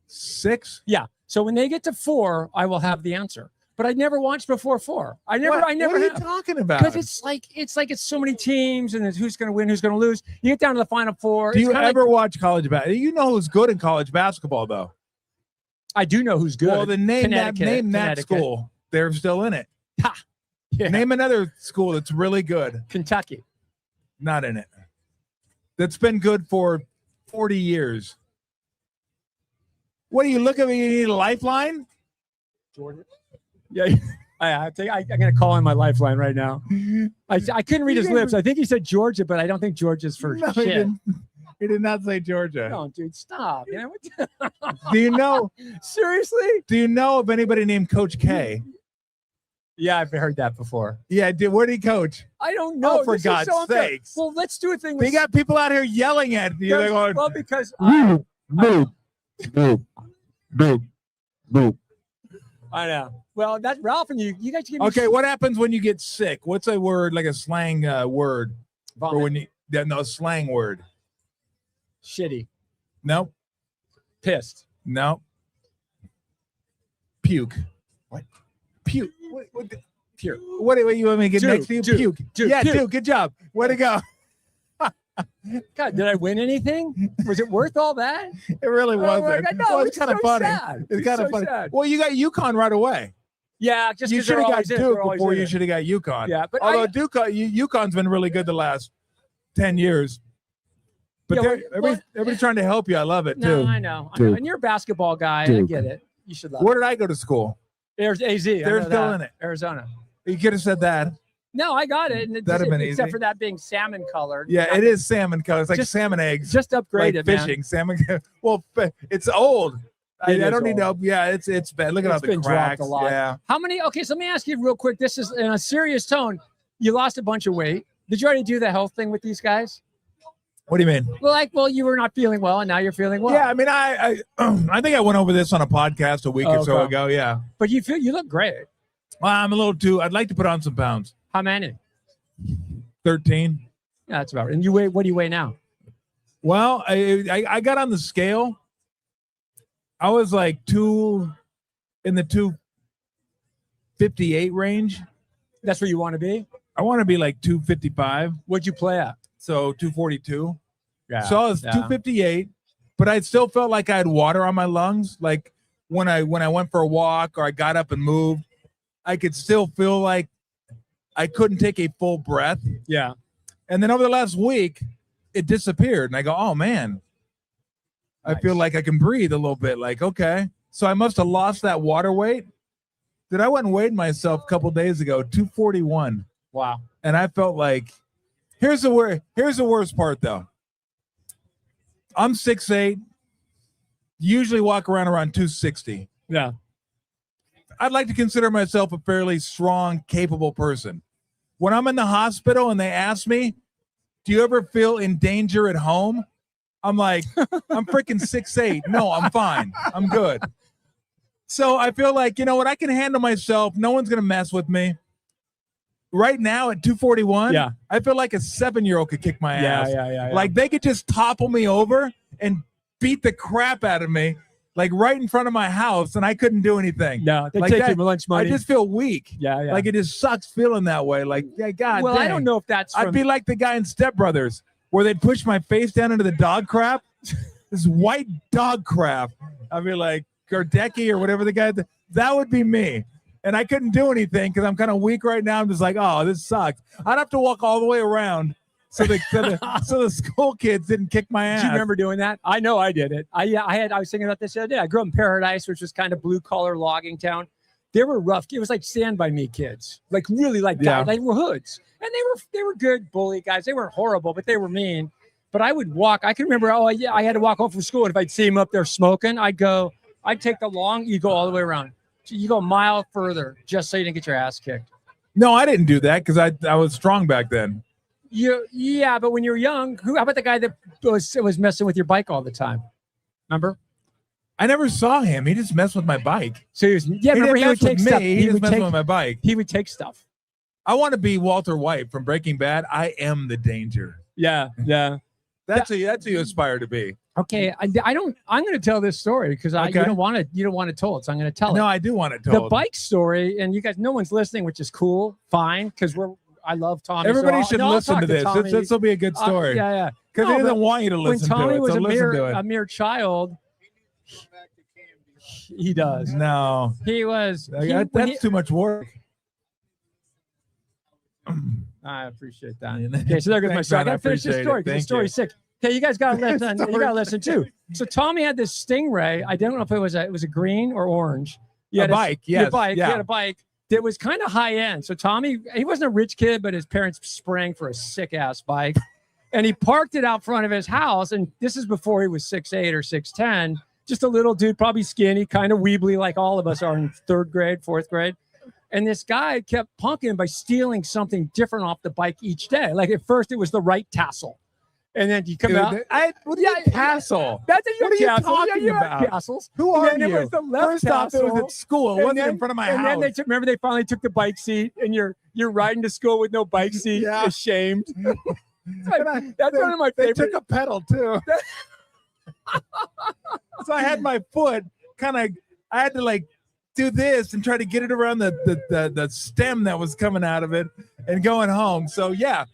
6. Yeah. So when they get to 4, I will have the answer. But I never watched before 4. I never What are you have. talking about? Because it's so many teams and it's who's going to win, who's going to lose. You get down to the final 4. Do you ever watch college basketball? You know who's good in college basketball, though. I do know who's good. Well, then name that school. They're still in it. Ha! Yeah. Name another school that's really good. Kentucky. Not in it. That's been good for 40 years. What are you looking at? You need a lifeline? Georgia. Yeah. I'm going to call in my lifeline right now. I couldn't read his lips. I think he said Georgia, but I don't think Georgia's for shit. He did not say Georgia. No, dude, stop. You know, Do you know? Seriously? Do you know of anybody named Coach K? Yeah, I've heard that before. Yeah, where did he coach? I don't know. Oh, for God's sakes. Well, let's do a thing. They got people out here yelling at you. They're going, well, because boop. I know. Well, that's Ralph and you guys give me Okay, what happens when you get sick? What's a word, like a slang word? vomit. Or when you no slang word. Shitty. Nope. Pissed. Nope. Puke. What? Puke. What Puke. What do you want me to get next to you? Puke. Yeah, puke. Duke. Good job. Way to go. God, did I win anything? Was it worth all that? It really wasn't. I know, Well, it's kind of so funny. sad. It's kind of funny. Sad. Well, you got UConn right away. Yeah, just You should have got Duke before you should. should have got UConn. Yeah, but although UConn's been really good the last 10 years. But Yeah, everybody's trying to help you. I love it No, too. I know. And you're a basketball guy. I get it. You should love Where did I go to school? it. There's AZ. They're still in it. Arizona. You could have said that. No, I got it. And That'd have been except easy. for that being salmon colored. Yeah, it is salmon color. It's like Just- salmon eggs. Just upgrade like it, man. fishing. Salmon. Well, it's old. I It is don't need to old. help. Yeah, it's bad. Look at all It's the been dropped cracks. a lot. Yeah. How many? Okay, so let me ask you real quick. This is in a serious tone. You lost a bunch of weight. Did you already do the health thing with these guys? What do you mean? Well, you were not feeling well, and now you're feeling well. Yeah, I mean, I think I went over this on a podcast a week or so ago. Yeah. But you look great. Well, I'm a little too. I'd like to put on some pounds. How many? 13. Yeah, that's about right. And you weigh? What do you weigh now? Well, I got on the scale. I was like in the 258 range. That's where you want to be. I want to be like 255. What'd you play at? So 242. Yeah. So I was 258, but I still felt like I had water on my lungs. Like when I went for a walk or I got up and moved, I could still feel like I couldn't take a full breath. Yeah. And then over the last week, it disappeared. And I go, oh man, I feel like I can breathe a little bit. Like, okay. So I must have lost that water weight. Then I went and weighed myself a couple days ago, 241. Wow. And I felt like, here's the worst part though. I'm 6'8", usually walk around 260. Yeah. I'd like to consider myself a fairly strong, capable person. When I'm in the hospital and they ask me, do you ever feel in danger at home? I'm like, I'm freaking 6'8". No, I'm fine. I'm good. So I feel like, you know what? I can handle myself. No one's going to mess with me. Right now at 241, Yeah. I feel like a 7-year-old could kick my ass. Yeah. Like they could just topple me over and beat the crap out of me, like right in front of my house, and I couldn't do anything. No, they Like take that, your lunch money. I just feel weak. Yeah. Like it just sucks feeling that way. Like, yeah, God. Well, dang. I don't know if that's I'd from. be like the guy in Step Brothers where they'd push my face down into the dog crap. This white dog crap. I'd be like Gardecki or whatever the guy. That would be me. And I couldn't do anything because I'm kind of weak right now. I'm just like, oh, this sucks. I'd have to walk all the way around so the school kids didn't kick my ass. Do you remember doing that? I know I did it. I was thinking about this the other day. I grew up in Paradise, which was kind of blue collar logging town. They were rough. It was like Stand By Me kids, like really like guys. They were hoods, and they were good bully guys. They weren't horrible, but they were mean. But I would walk. I can remember. I had to walk home from school, and if I'd see him up there smoking, I'd take the long. You go all the way around. You go a mile further just so you didn't get your ass kicked. No, I didn't do that because I was strong back then. Yeah, but when you're young, how about the guy that was messing with your bike all the time? Remember? I never saw him. He just messed with my bike. So remember he would take stuff. He just messed with my bike. He would take stuff. I want to be Walter White from Breaking Bad. I am the danger. Yeah. That's who you aspire to be. Okay, I don't. I'm going to tell this story because you don't want to tell it, so I'm going to tell it. No, I do want it told. The bike story, and you guys, no one's listening, which is cool, fine, because I love Tommy. Everybody should listen to this. This will be a good story. Yeah. Because he doesn't want you to listen to it. When Tommy was a mere child, he does. No, he was. That's too much work. I appreciate that. Okay, so there goes my story. I got to finish this story because the story's sick. Okay, you guys got to listen. You got to listen too. So Tommy had this Stingray. I don't know if it was a green or orange. He had a bike. Yes. He had a bike that was kind of high end. So Tommy, he wasn't a rich kid, but his parents sprang for a sick ass bike, and he parked it out front of his house. And this is before he was 6'8" or 6'10", just a little dude, probably skinny, kind of weebly, like all of us are in 3rd grade, 4th grade. And this guy kept punking him by stealing something different off the bike each day. Like at first, it was the right tassel. And then you come out. What do you tassel? That's what are you talking about? Tassels. Who are you? It was the left First off, it was at school. It wasn't in front of my house. And then remember they finally took the bike seat, and you're riding to school with no bike seat, ashamed. That's one of my favorites. They took a pedal too. So I had my foot I had to do this and try to get it around the stem that was coming out of it and going home. So yeah.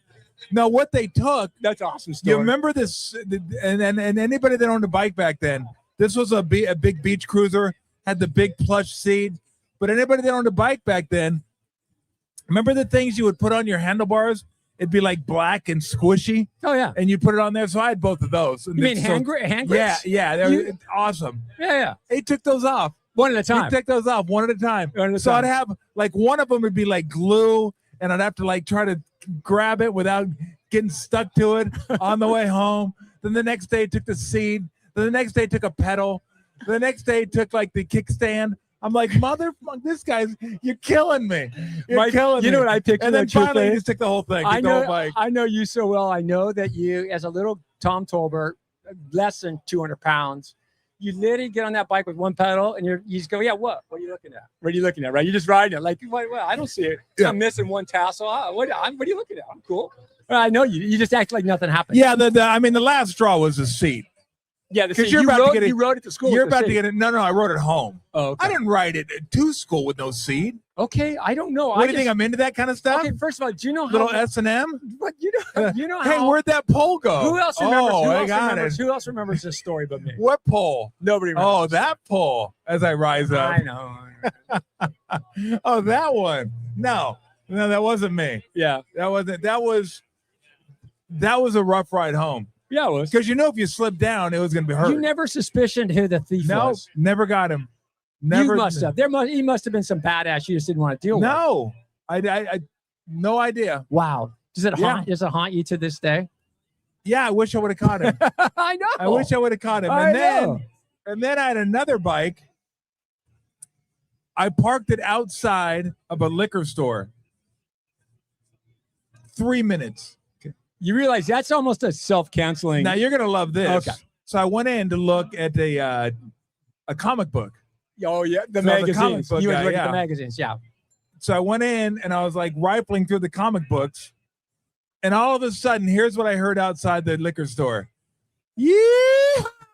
Now what they took, that's awesome story. You remember this, and anybody that owned a bike back then, this was a big beach cruiser, had the big plush seat. But anybody that owned a bike back then, remember the things you would put on your handlebars? It'd be like black and squishy. Oh yeah. And you put it on there. So I had both of those. You mean hand grips? Yeah. They're awesome. Yeah. They took those off. One at a time. They took those off one at a time. So I'd have one of them would be like glue, and I'd have to try to grab it without getting stuck to it on the way home. Then the next day took the seat. Then the next day took a pedal. The next day took the kickstand. I'm like, motherfucker, this guy's, you're killing me. You're killing me. You know what I picture? And then finally you just took the whole thing. I know you so well. I know that you, as a little Tom Tolbert, less than 200 pounds, you literally get on that bike with one pedal and you just go, yeah, what? What are you looking at? What are you looking at, right? You're just riding it. Like, well, I don't see it. Yeah. I'm missing one tassel. What are you looking at? I'm cool. Well, I know you. You just act like nothing happened. Yeah, the last straw was the seat. Yeah, because you rode it to school. You're about to get it. No, I rode it home. Oh, okay. I didn't ride it to school with no seat. Okay, I don't know. What do you think? I'm into that kind of stuff? Okay, first of all, do you know how little S&M? But you know hey, where'd that pole go? Who else remembers? Who else remembers this story but me? What pole? Nobody remembers. Oh, that pole. As I rise up. I know. Oh, that one. No, that wasn't me. Yeah, that wasn't. That was a rough ride home. Yeah, it was. Because if you slipped down, it was going to be hurt. You never suspicioned who the thief was. Never got him. Never. You must have. He must have been some badass you just didn't want to deal with. No, I no idea. Wow. Does it haunt you to this day? Yeah, I wish I would have caught him. I know. I wish I would have caught him. And then I had another bike. I parked it outside of a liquor store. 3 minutes. You realize that's almost a self-canceling. Now you're gonna love this. Okay. So I went in to look at a comic book. Oh yeah, the magazines. You would look at the magazines, yeah. So I went in and I was rifling through the comic books, and all of a sudden, here's what I heard outside the liquor store. Yeah.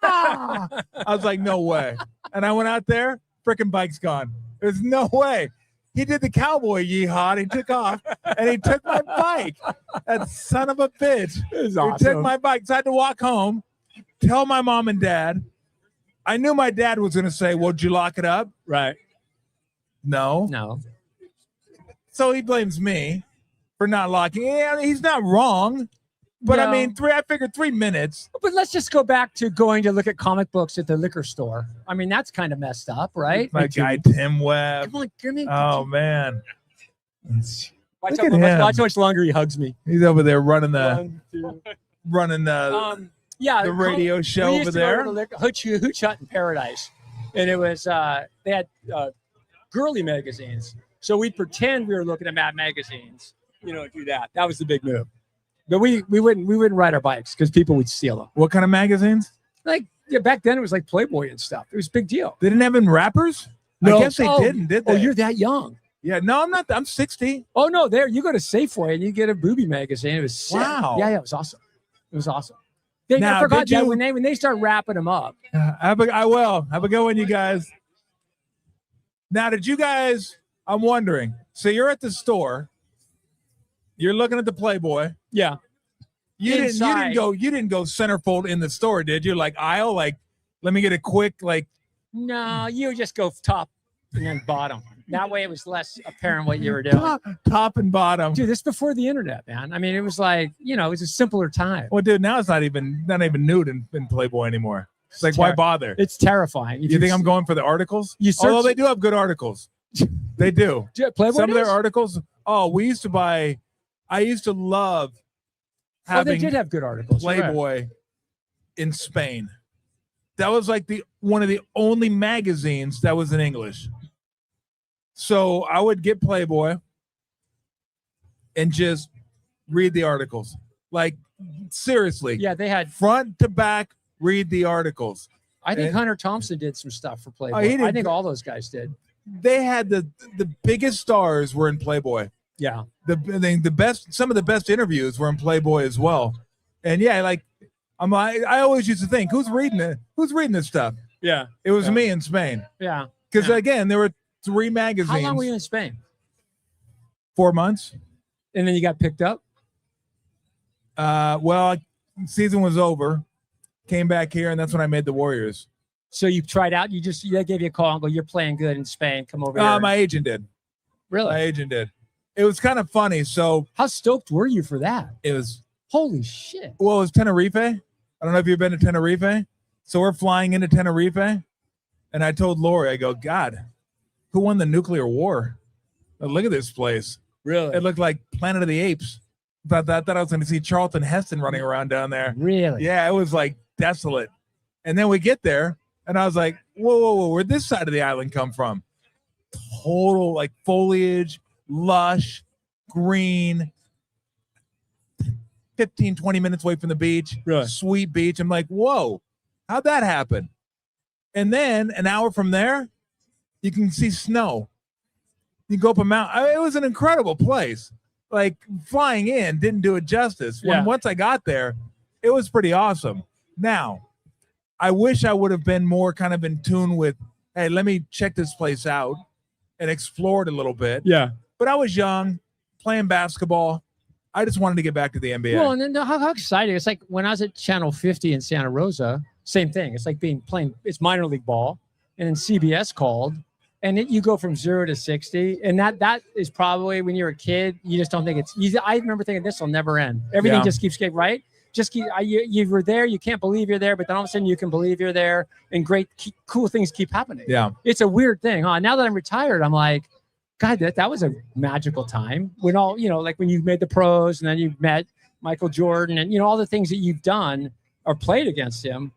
I was like, no way. And I went out there, freaking bike's gone. There's no way. He did the cowboy yeehaw, and he took off, and he took my bike. That son of a bitch. Awesome. He took my bike. So I had to walk home, tell my mom and dad. I knew my dad was going to say, well, did you lock it up? Right. No. So he blames me for not locking it. Yeah, he's not wrong. But no. I figured 3 minutes. But let's just go back to going to look at comic books at the liquor store. I mean, that's kind of messed up, right? My guy, Tim Webb. Come on, give me. Oh, man. Watch how much longer he hugs me. He's over there running the the radio show over there. Hooch Hut in Paradise. And it was, they had girly magazines. So we'd pretend we were looking at Mad magazines, do that. That was the big move. But we wouldn't ride our bikes because people would steal them. What kind of magazines? Back then it was like Playboy and stuff. It was a big deal. They didn't have in rappers? No. I guess they didn't, did they? Oh, you're that young. Yeah, no, I'm not. I'm 60. Oh, no, you go to Safeway and you get a booby magazine. It was sick. Wow. Yeah, it was awesome. It was awesome. I forgot that when they start wrapping them up. I will. Have a good one, you guys. Now, did you guys? I'm wondering. So you're at the store. You're looking at the Playboy. Yeah. You didn't go centerfold in the store, did you? Like aisle, like let me get a quick like. No, you just go top and then bottom. That way it was less apparent what you were doing. Top and bottom. Dude, this is before the internet, man. I mean, it was like, it was a simpler time. Well, dude, now it's not even nude in Playboy anymore. It's like, why bother? It's terrifying. You think I'm going for the articles? Although they do have good articles. They do. Playboy Some of their articles. Oh, I used to love having they did have good articles. Playboy in Spain. That was like one of the only magazines that was in English. So I would get Playboy and just read the articles. Like, seriously. Yeah, they had front to back, read the articles. I think Hunter Thompson did some stuff for Playboy. I think all those guys did. They had the biggest stars were in Playboy. Yeah. The best, some of the best interviews were in Playboy as well. And yeah, like I always used to think, who's reading it? Who's reading this stuff? Yeah. It was me in Spain. Yeah. Because again, there were 3 magazines. How long were you in Spain? 4 months. And then you got picked up? Well, season was over. Came back here, and that's when I made the Warriors. So you tried out? They gave you a call and go, you're playing good in Spain. Come over here. My agent did. Really? My agent did. It was kind of funny. So how stoked were you for that? It was. Holy shit. Well, it was Tenerife. I don't know if you've been to Tenerife. So we're flying into Tenerife, and I told Lori, I go, God, who won the nuclear war? Look at this place. Really? It looked like Planet of the Apes. Thought I was going to see Charlton Heston running around down there. Really? Yeah, it was like desolate. And then we get there, and I was like, whoa, where'd this side of the island come from? Total like foliage, lush, green, 15, 20 minutes away from the beach. Really? Sweet beach. I'm like, whoa, how'd that happen? And then an hour from there, you can see snow. You go up a mountain. It was an incredible place. Like flying in didn't do it justice. Once I got there, it was pretty awesome. Now, I wish I would have been more kind of in tune with, hey, let me check this place out and explore it a little bit. Yeah. But I was young, playing basketball. I just wanted to get back to the NBA. Well, and then how exciting. It's like when I was at Channel 50 in Santa Rosa, same thing. It's like playing, it's minor league ball, and then CBS called, and you go from 0 to 60. And that is probably when you're a kid, you just don't think it's easy. I remember thinking this will never end. Everything just keeps getting right. You were there. You can't believe you're there, but then all of a sudden you can believe you're there, and cool things keep happening. Yeah. It's a weird thing. Huh? Now that I'm retired, I'm like, God, that was a magical time when like when you made the pros and then you met Michael Jordan and, all the things that you've done or played against him.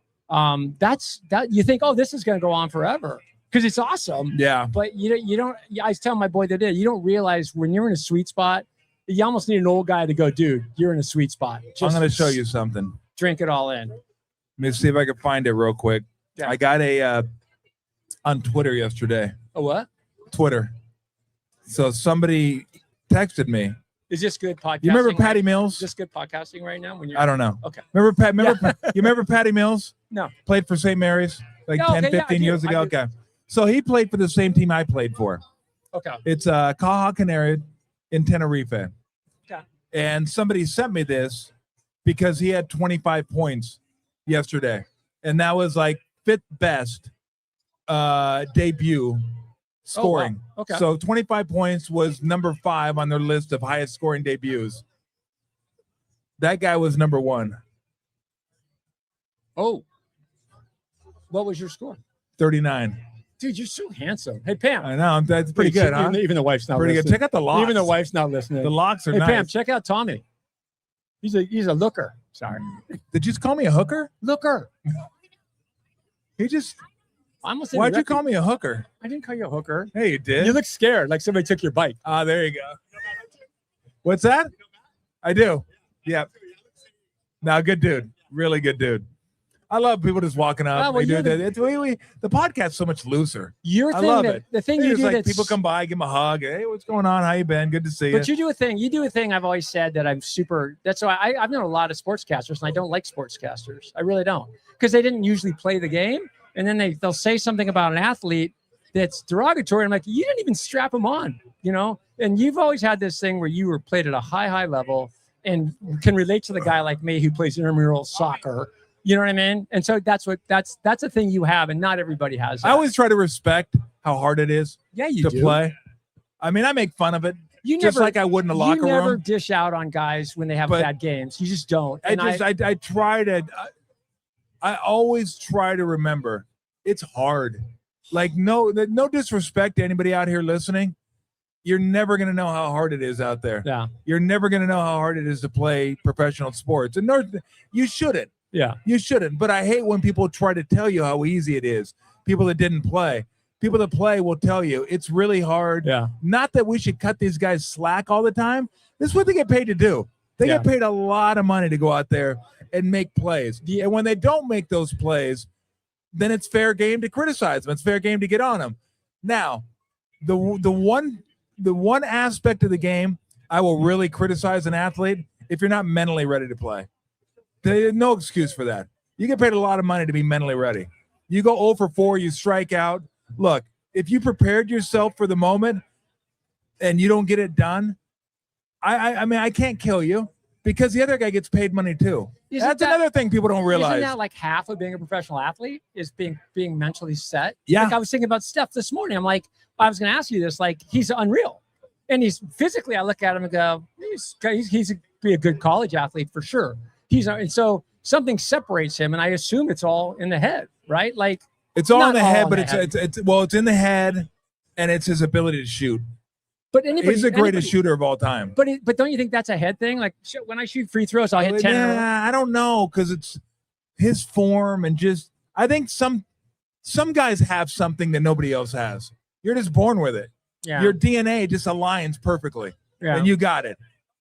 That's you think, oh, this is going to go on forever because it's awesome. Yeah. But you don't, I was telling my boy the day, you don't realize when you're in a sweet spot, you almost need an old guy to go, dude, you're in a sweet spot. I'm going to show you something. Drink it all in. Let me see if I can find it real quick. Yeah. I got on Twitter yesterday. A what? Twitter. So somebody texted me. Is this good podcasting? You remember Patty Mills? Is this good podcasting right now? When you're... I don't know. Okay. You remember Patty Mills? No. Played for St. Mary's like 15 years ago. Okay. So he played for the same team I played for. Okay. It's Caja Canary in Tenerife. Okay. And somebody sent me this because he had 25 points yesterday. And that was like 5th best debut scoring. Oh, wow. Okay. So 25 points was number 5 on their list of highest scoring debuts. That guy was number 1. Oh. What was your score? 39. Dude, you're so handsome. Hey, Pam. I know. That's pretty good, huh? Even the wife's not pretty listening. Good. Check out the locks. Even the wife's not listening. The locks are nice. Hey, Pam, check out Tommy. He's a looker. Sorry. Did you just call me a hooker? Looker. He just... Why'd you call me a hooker? I didn't call you a hooker. Hey, you did. You look scared, like somebody took your bike. There you go. What's that? I do. Yep. No, good dude. Really good dude. I love people just walking up. Well, the podcast's so much looser. I love it. The thing you do like people come by, give them a hug. Hey, what's going on? How you been? Good to see you. But you do a thing. You do a thing. I've always said that I'm super. That's why I've known a lot of sportscasters, and I don't like sportscasters. I really don't, because they didn't usually play the game, and then they'll say something about an athlete that's derogatory. I'm like, you didn't even strap them on, And you've always had this thing where you were played at a high level and can relate to the guy like me who plays intramural soccer. You know what I mean? And so that's a thing you have, and not everybody has that. I always try to respect how hard it is to play. I mean, I make fun of it. Just like I would in a locker room. You never dish out on guys when they have bad games. You just don't. I always try to remember it's hard. Like no disrespect to anybody out here listening. You're never going to know how hard it is out there. Yeah. You're never going to know how hard it is to play professional sports. And you shouldn't. Yeah. You shouldn't. But I hate when people try to tell you how easy it is. People that didn't play. People that play will tell you it's really hard. Yeah. Not that we should cut these guys slack all the time. This is what they get paid to do. They get paid a lot of money to go out there and make plays. And when they don't make those plays, then it's fair game to criticize them. It's fair game to get on them. Now, the one aspect of the game I will really criticize an athlete if you're not mentally ready to play. There's no excuse for that. You get paid a lot of money to be mentally ready. You go 0 for 4, you strike out. Look, if you prepared yourself for the moment and you don't get it done, I mean, I can't kill you because the other guy gets paid money too. That's another thing people don't realize. Isn't that like half of being a professional athlete is being mentally set? Yeah. Like I was thinking about Steph this morning. I'm like, I was going to ask you this. Like, he's unreal, and he's physically. I look at him and go, he's be a good college athlete for sure. And so something separates him, and I assume it's all in the head, right? Like it's all in the head, but it's in the head, and it's his ability to shoot. But he's the greatest shooter of all time. But don't you think that's a head thing? Like when I shoot free throws, I'll hit 10. Yeah, I don't know, because it's his form and just I think some guys have something that nobody else has. You're just born with it. Yeah. Your DNA just aligns perfectly, and you got it.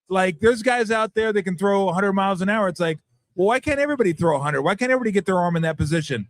Like there's guys out there that can throw 100 miles an hour. It's like, well, why can't everybody throw 100? Why can't everybody get their arm in that position?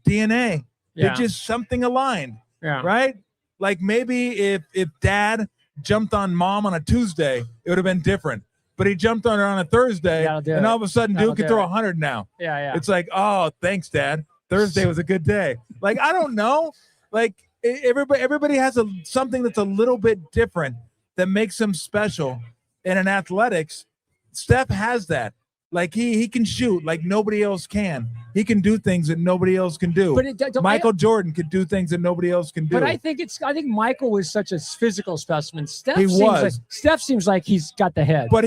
DNA. Yeah. They're just something aligned. Yeah. Right? Like maybe if dad jumped on mom on a Tuesday, it would have been different. But he jumped on her on a Thursday, and all of a sudden Duke can throw 100 now. Yeah. It's like, oh, thanks, Dad. Thursday was a good day. Like, I don't know. Like everybody has something that's a little bit different that makes them special. And in athletics, Steph has that. Like he can shoot like nobody else can. He can do things that nobody else can do. But Michael Jordan could do things that nobody else can do. But I think Michael was such a physical specimen. Steph seems like he's got the head. But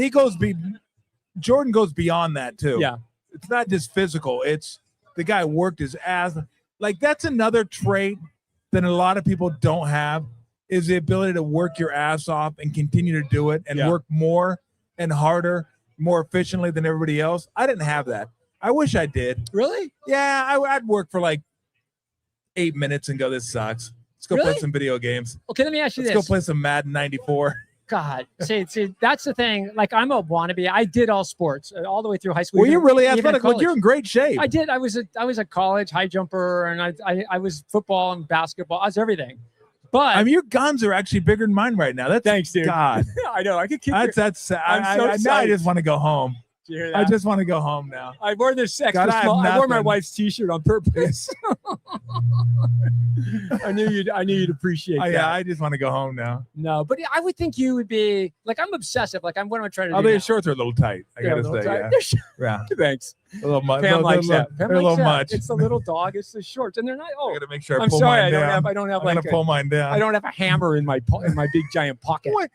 Jordan goes beyond that too. Yeah. It's not just physical. It's the guy worked his ass. Like that's another trait that a lot of people don't have is the ability to work your ass off and continue to do it and work more and harder, more efficiently than everybody else. I didn't have that. I wish I did. Really? Yeah, I'd work for like 8 minutes and go, this sucks. Let's go play some video games. Okay, let me ask you this. Let's go play some Madden 94. God, see, that's the thing. Like I'm a wannabe. I did all sports all the way through high school. Well, you're really athletic. Well, you're in great shape. I did. I was a college high jumper, and I was football and basketball. I was everything. But I mean, your guns are actually bigger than mine right now. That's thanks, dude. God, I know. I could keep. Now I just want to go home. Did you hear that? I just want to go home now. I wore this I wore my wife's T-shirt on purpose. I knew you'd appreciate that. Yeah, I just want to go home now. No, but I would think you would be like I'm obsessive. Like what am I trying to do? Your shorts are a little tight. I gotta say, yeah. Thanks. A little much. Pam likes that. They're a little much. It's the little dog. It's the shorts, and they're not. Oh, I gotta make sure. I'm sorry. I don't have I'm gonna pull mine down. I don't have a hammer in my big giant pocket. What?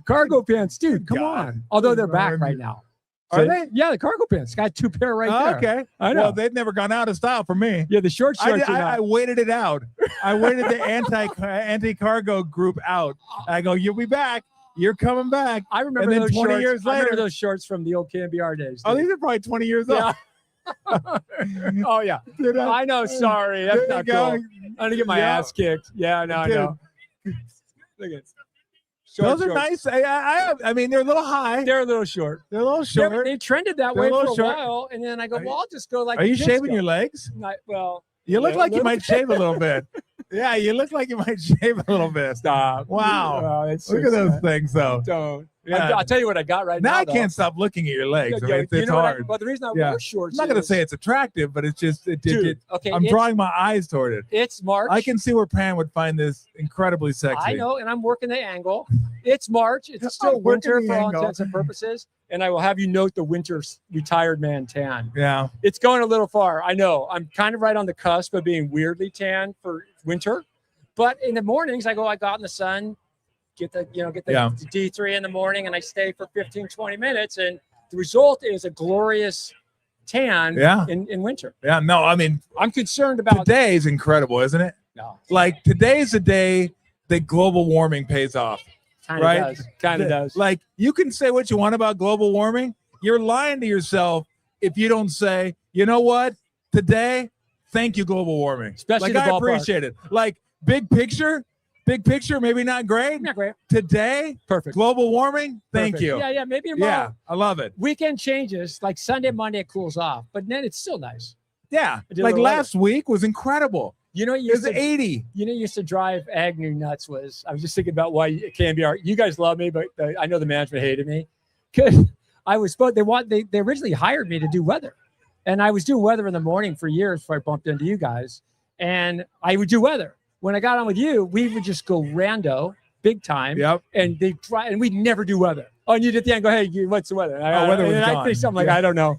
Cargo pants, dude. Come on. Although they're back right now. Are they? Yeah, the cargo pants. Got 2 pair right there. Okay. I know. Well, they've never gone out of style for me. Yeah, the shorts. I waited it out. I waited the anti-cargo group out. I go, you'll be back. You're coming back. I remember and then those 20 shorts. years later. I remember those shorts from the old KMBR days. Dude. Oh, these are probably 20 years old. Oh, yeah. I know. Sorry. That's not cool. I'm going to get my ass kicked. Yeah, no, I know. Look at Those are nice. I mean, they're a little high. They're a little short. They're a little short. They trended that way for a while, and then I go, well, I'll just go like. Are you shaving your legs? Well, you look like you might shave a little bit. Yeah, you look like you might shave a little bit. Stop. Wow. Look at those things, though. Don't. Yeah. I'll tell you what I got right now. Now I can't stop looking at your legs. I mean, it's hard. Well, the reason I wear shorts. I'm not going to say it's attractive, but it's just. Okay. I'm drawing my eyes toward it. It's March. I can see where Pam would find this incredibly sexy. I know, and I'm working the angle. It's March. It's still winter for all intents and purposes. And I will have you note the winter retired man tan. Yeah. It's going a little far. I know. I'm kind of right on the cusp of being weirdly tan for winter. But in the mornings, I go out in the sun, get the D3 in the morning, and I stay for 15, 20 minutes. And the result is a glorious tan in winter. Yeah. No, I mean, I'm concerned about today is incredible, isn't it? No. Like today's the day that global warming pays off. Kind of does. Like you can say what you want about global warming. You're lying to yourself if you don't say, you know what, today, thank you, global warming. Especially like the I ballpark. appreciate it. Like big picture, maybe not great. Not great. Today, perfect. Global warming, thank you. Yeah, maybe tomorrow. Yeah, I love it. Weekend changes, like Sunday, Monday, it cools off, but then it's still nice. Yeah, like last week was incredible. You know, it was 80. You know, used to drive Agnew nuts. I was just thinking about why it can be. You guys love me, but I know the management hated me because I was supposed. They originally hired me to do weather, and I was doing weather in the morning for years before I bumped into you guys, and I would do weather. When I got on with you, we would just go rando, big time. Yep. And they try, and we'd never do weather. Oh, and you'd at the end go, "Hey, what's the weather?" Weather was I say something like, "I don't know."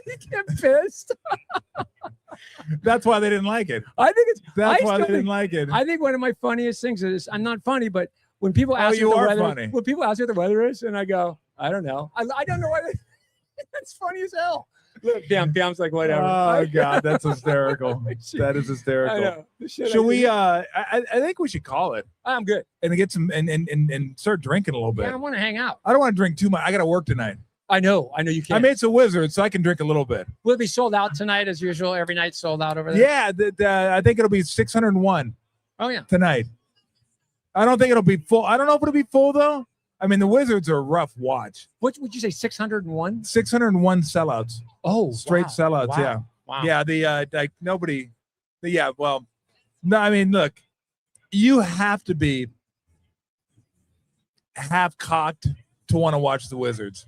You get pissed. That's why they didn't like it. That's why they didn't like it. I think one of my funniest things is I'm not funny, but when people ask me what the weather, funny. When people ask me what the weather is, and I go, I don't know. I don't know what. That's funny as hell. Look, Pam's like, whatever. Oh God, that's hysterical. That is hysterical. I know. Should we? I think we should call it. I'm good. And get some and start drinking a little bit. Yeah, I want to hang out. I don't want to drink too much. I got to work tonight. I know you can't. I made some Wizards, so I can drink a little bit. Will it be sold out tonight as usual? Every night sold out over there? Yeah, I think it'll be 601. Oh, yeah. Tonight. I don't think it'll be full. I don't know if it'll be full, though. I mean, the Wizards are a rough watch. What would you say, 601? 601 sellouts. Oh, straight sellouts, wow. yeah. Wow. Yeah, like nobody. Yeah, well, no, I mean, look, you have to be half-cocked to want to watch the Wizards.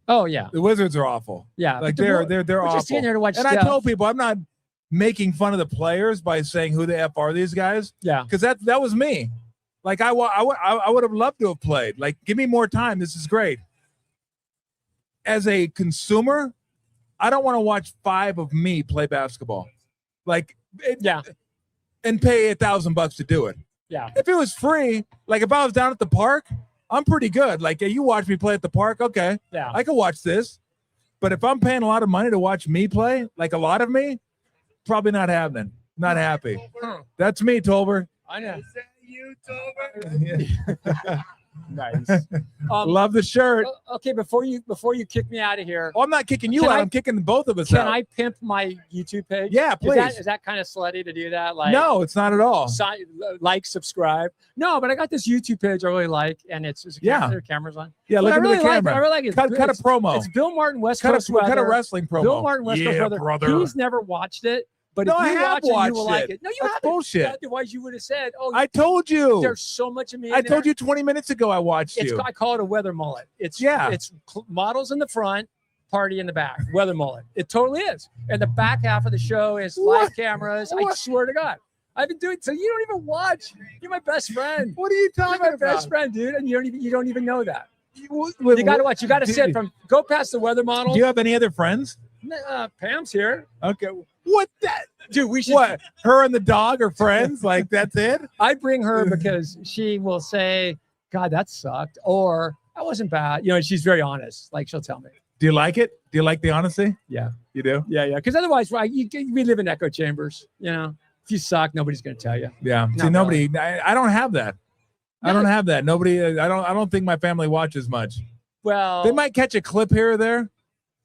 Oh yeah, the Wizards are awful. Yeah, like they're awful. Just sitting there to watch and stuff. I tell people I'm not making fun of the players by saying who the F are these guys. Yeah, because that was me. Like I would have loved to have played. Like give me more time. This is great. As a consumer, I don't want to watch 5 of me play basketball. Like and pay $1,000 to do it. Yeah, if it was free, like if I was down at the park. I'm pretty good. Like you watch me play at the park. Okay. Yeah. I can watch this. But if I'm paying a lot of money to watch me play, like a lot of me, probably not happening. Not happy. That's me, Tolbert. I know. Is that you, Tolbert? Nice. Love the shirt. Okay, before you kick me out of here. Oh, I'm not kicking you out. I'm kicking both of us out. Can I pimp my YouTube page? Yeah, please. Is that kind of slutty to do that? Like, no, it's not at all. Like, subscribe. No, but I got this YouTube page I really like, and it's there cameras on. Yeah, look at the camera. I really like it. Cut a promo. It's Bill Martin West Coast Weather. Cut a wrestling promo. Bill Martin West Coast Weather. Brother. He's never watched it. But no, if you I have watch it, you will like it. No, you haven't. Bullshit. Otherwise, you would have said, "Oh, I told you." There's so much of me. I told you 20 minutes ago. I watched you. I call it a weather mullet. It's models in the front, party in the back. Weather mullet. It totally is. And the back half of the show is live cameras. I swear to God, I've been doing. So you don't even watch. You're my best friend. What are you talking about? You're my best friend, dude, and you don't even know that. You got to watch. You got to sit go past the weather model. Do you have any other friends? Pam's here. Okay. What that? Dude, we should. What? Her and the dog are friends? Like, that's it? I bring her because she will say, God, that sucked. Or, that wasn't bad. You know, she's very honest. Like, she'll tell me. Do you like it? Do you like the honesty? Yeah. You do? Yeah. Because otherwise, right, we live in echo chambers. You know, if you suck, nobody's going to tell you. Yeah. See, nobody, I don't have that. I don't have that. Nobody, I don't think my family watches much. Well, they might catch a clip here or there,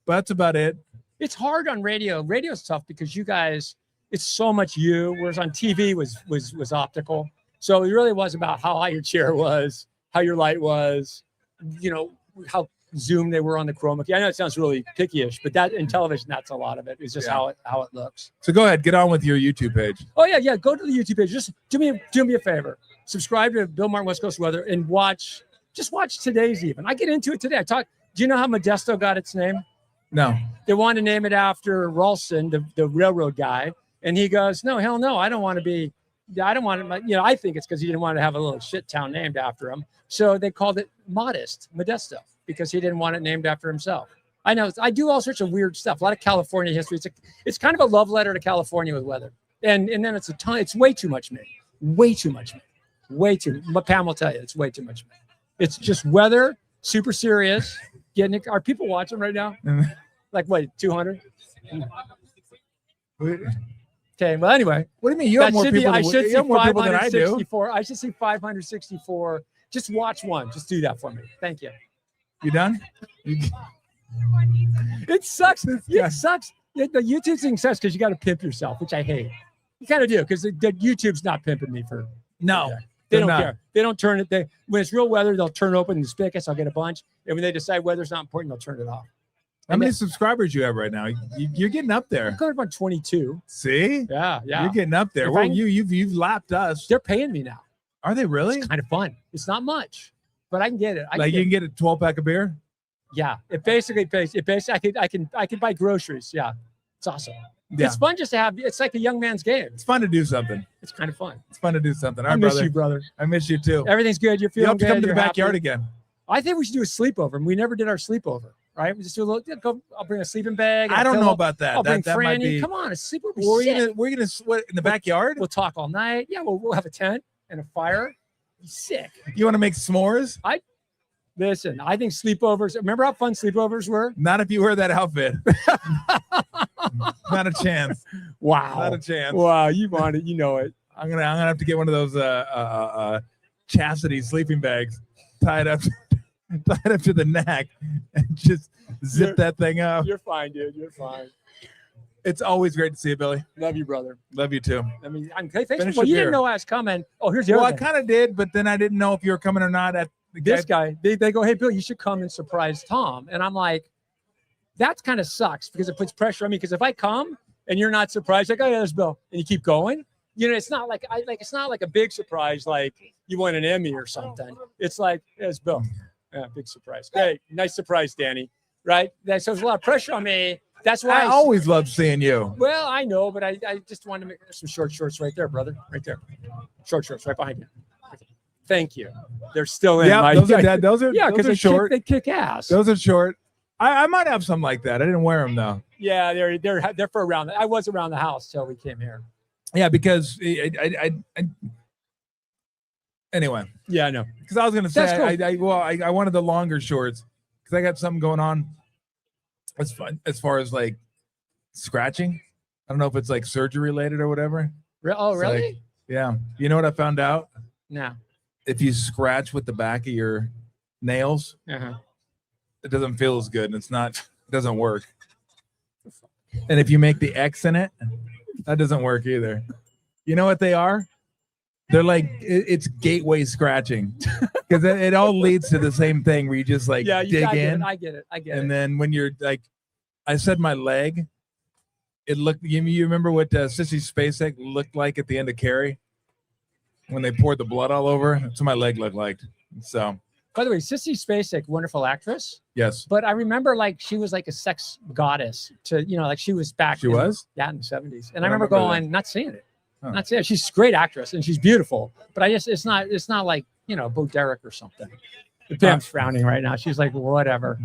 but that's about it. It's hard on radio. Radio's tough because you guys, it's so much you, whereas on TV was optical. So it really was about how high your chair was how your light was, how zoomed they were on the chroma key. I know it sounds really picky-ish, but that in television, that's a lot of it. It's just how it looks. So go ahead, get on with your YouTube page. Oh yeah. Go to the YouTube page. Just do me a favor. Subscribe to Bill Martin West Coast Weather and watch today's even. I get into it today. Do you know how Modesto got its name? No. They wanted to name it after Ralston, the railroad guy. And he goes, no, hell no. I don't want to, I think it's because he didn't want to have a little shit town named after him. So they called it Modesto, because he didn't want it named after himself. I know. I do all sorts of weird stuff. A lot of California history. It's kind of a love letter to California with weather. And then it's way too much me. Way too much me. Way too. But Pam will tell you, it's way too much me. It's just weather, super serious. Are people watching right now? Like, wait, 200? Okay, well, anyway. What do you mean? You have more people than I do. I should see 564. Just watch one. Just do that for me. Thank you. You done? It sucks. It sucks. The YouTube thing sucks because you got to pimp yourself, which I hate. You kind of do, because the YouTube's not pimping me for. No. They don't care. They don't turn it. When it's real weather, they'll turn open the spigots. I'll get a bunch. And when they decide weather's not important, they'll turn it off. How many subscribers you have right now? You're getting up there. I'm going about 22. See? Yeah. You're getting up there. Well, you've lapped us. They're paying me now. Are they really? It's kind of fun. It's not much, but I can get it. You can get a 12-pack of beer? Yeah. It basically pays. I can buy groceries. Yeah. It's awesome. Yeah. It's fun just to have. It's like a young man's game. It's fun to do something. It's kind of fun. It's fun to do something. I miss you, brother. I miss you too. Everything's good. You're feeling you have to good. come to the backyard happy. Again. I think we should do a sleepover. And we never did our sleepover. Right? We just do a little. I'll bring a sleeping bag. I don't know about that. I'll bring that Franny. might be. Come on, a sleepover. We're gonna sweat in the backyard. We'll talk all night. Yeah, we'll have a tent and a fire. Be sick. You want to make s'mores? Listen, I think sleepovers. Remember how fun sleepovers were? Not if you wear that outfit. Not a chance. Wow. Not a chance. Wow, you want it. You know it. I'm gonna have to get one of those chastity sleeping bags tied up to the neck and just zip that thing up. You're fine, dude. You're fine. It's always great to see you, Billy. Love you, brother. Love you too. I mean, thanks. Well, you didn't know I was coming. Oh, here's the other thing. I kind of did, but then I didn't know if you were coming or not. This guy, they go, hey, Bill, you should come and surprise Tom. And I'm like, that kind of sucks because it puts pressure on me. Because if I come and you're not surprised, like, oh yeah, there's Bill, and you keep going, it's not like it's not like a big surprise, like you won an Emmy or something. It's like, there's Bill. Yeah, big surprise. Hey, nice surprise, Danny. Right? So there's a lot of pressure on me. That's why I always love seeing you. Well, I know, but I just wanted to make some short shorts right there, brother. Right there. Short shorts right behind you. Thank you. They're still in. Yeah, those are because they short. They kick ass. Those are short. I might have some like that. I didn't wear them though. Yeah, they're for around. I was around the house till we came here. Yeah, because anyway. Yeah, I know. Because I was gonna say cool. I wanted the longer shorts because I got something going on. It's fun as far as like scratching. I don't know if it's like surgery related or whatever. Oh, really? Like, yeah. You know what I found out? No. If you scratch with the back of your nails, it doesn't feel as good, and it doesn't work. And if you make the X in it, that doesn't work either. You know what they are? They're like it's gateway scratching because it all leads to the same thing where you just dig in. I get it. And then when you're like, I said my leg, it looked. You remember what Sissy Spacek looked like at the end of Carrie when they poured the blood all over? That's what my leg looked like. So. By the way, Sissy Spacek, wonderful actress. Yes. But I remember she was like a sex goddess to she was back. She was? Yeah, in the 70s. And I remember going, not seeing it. Huh. Not seeing it. She's a great actress and she's beautiful. But it's not like, Bo Derek or something. Pam's frowning right now. She's like, whatever.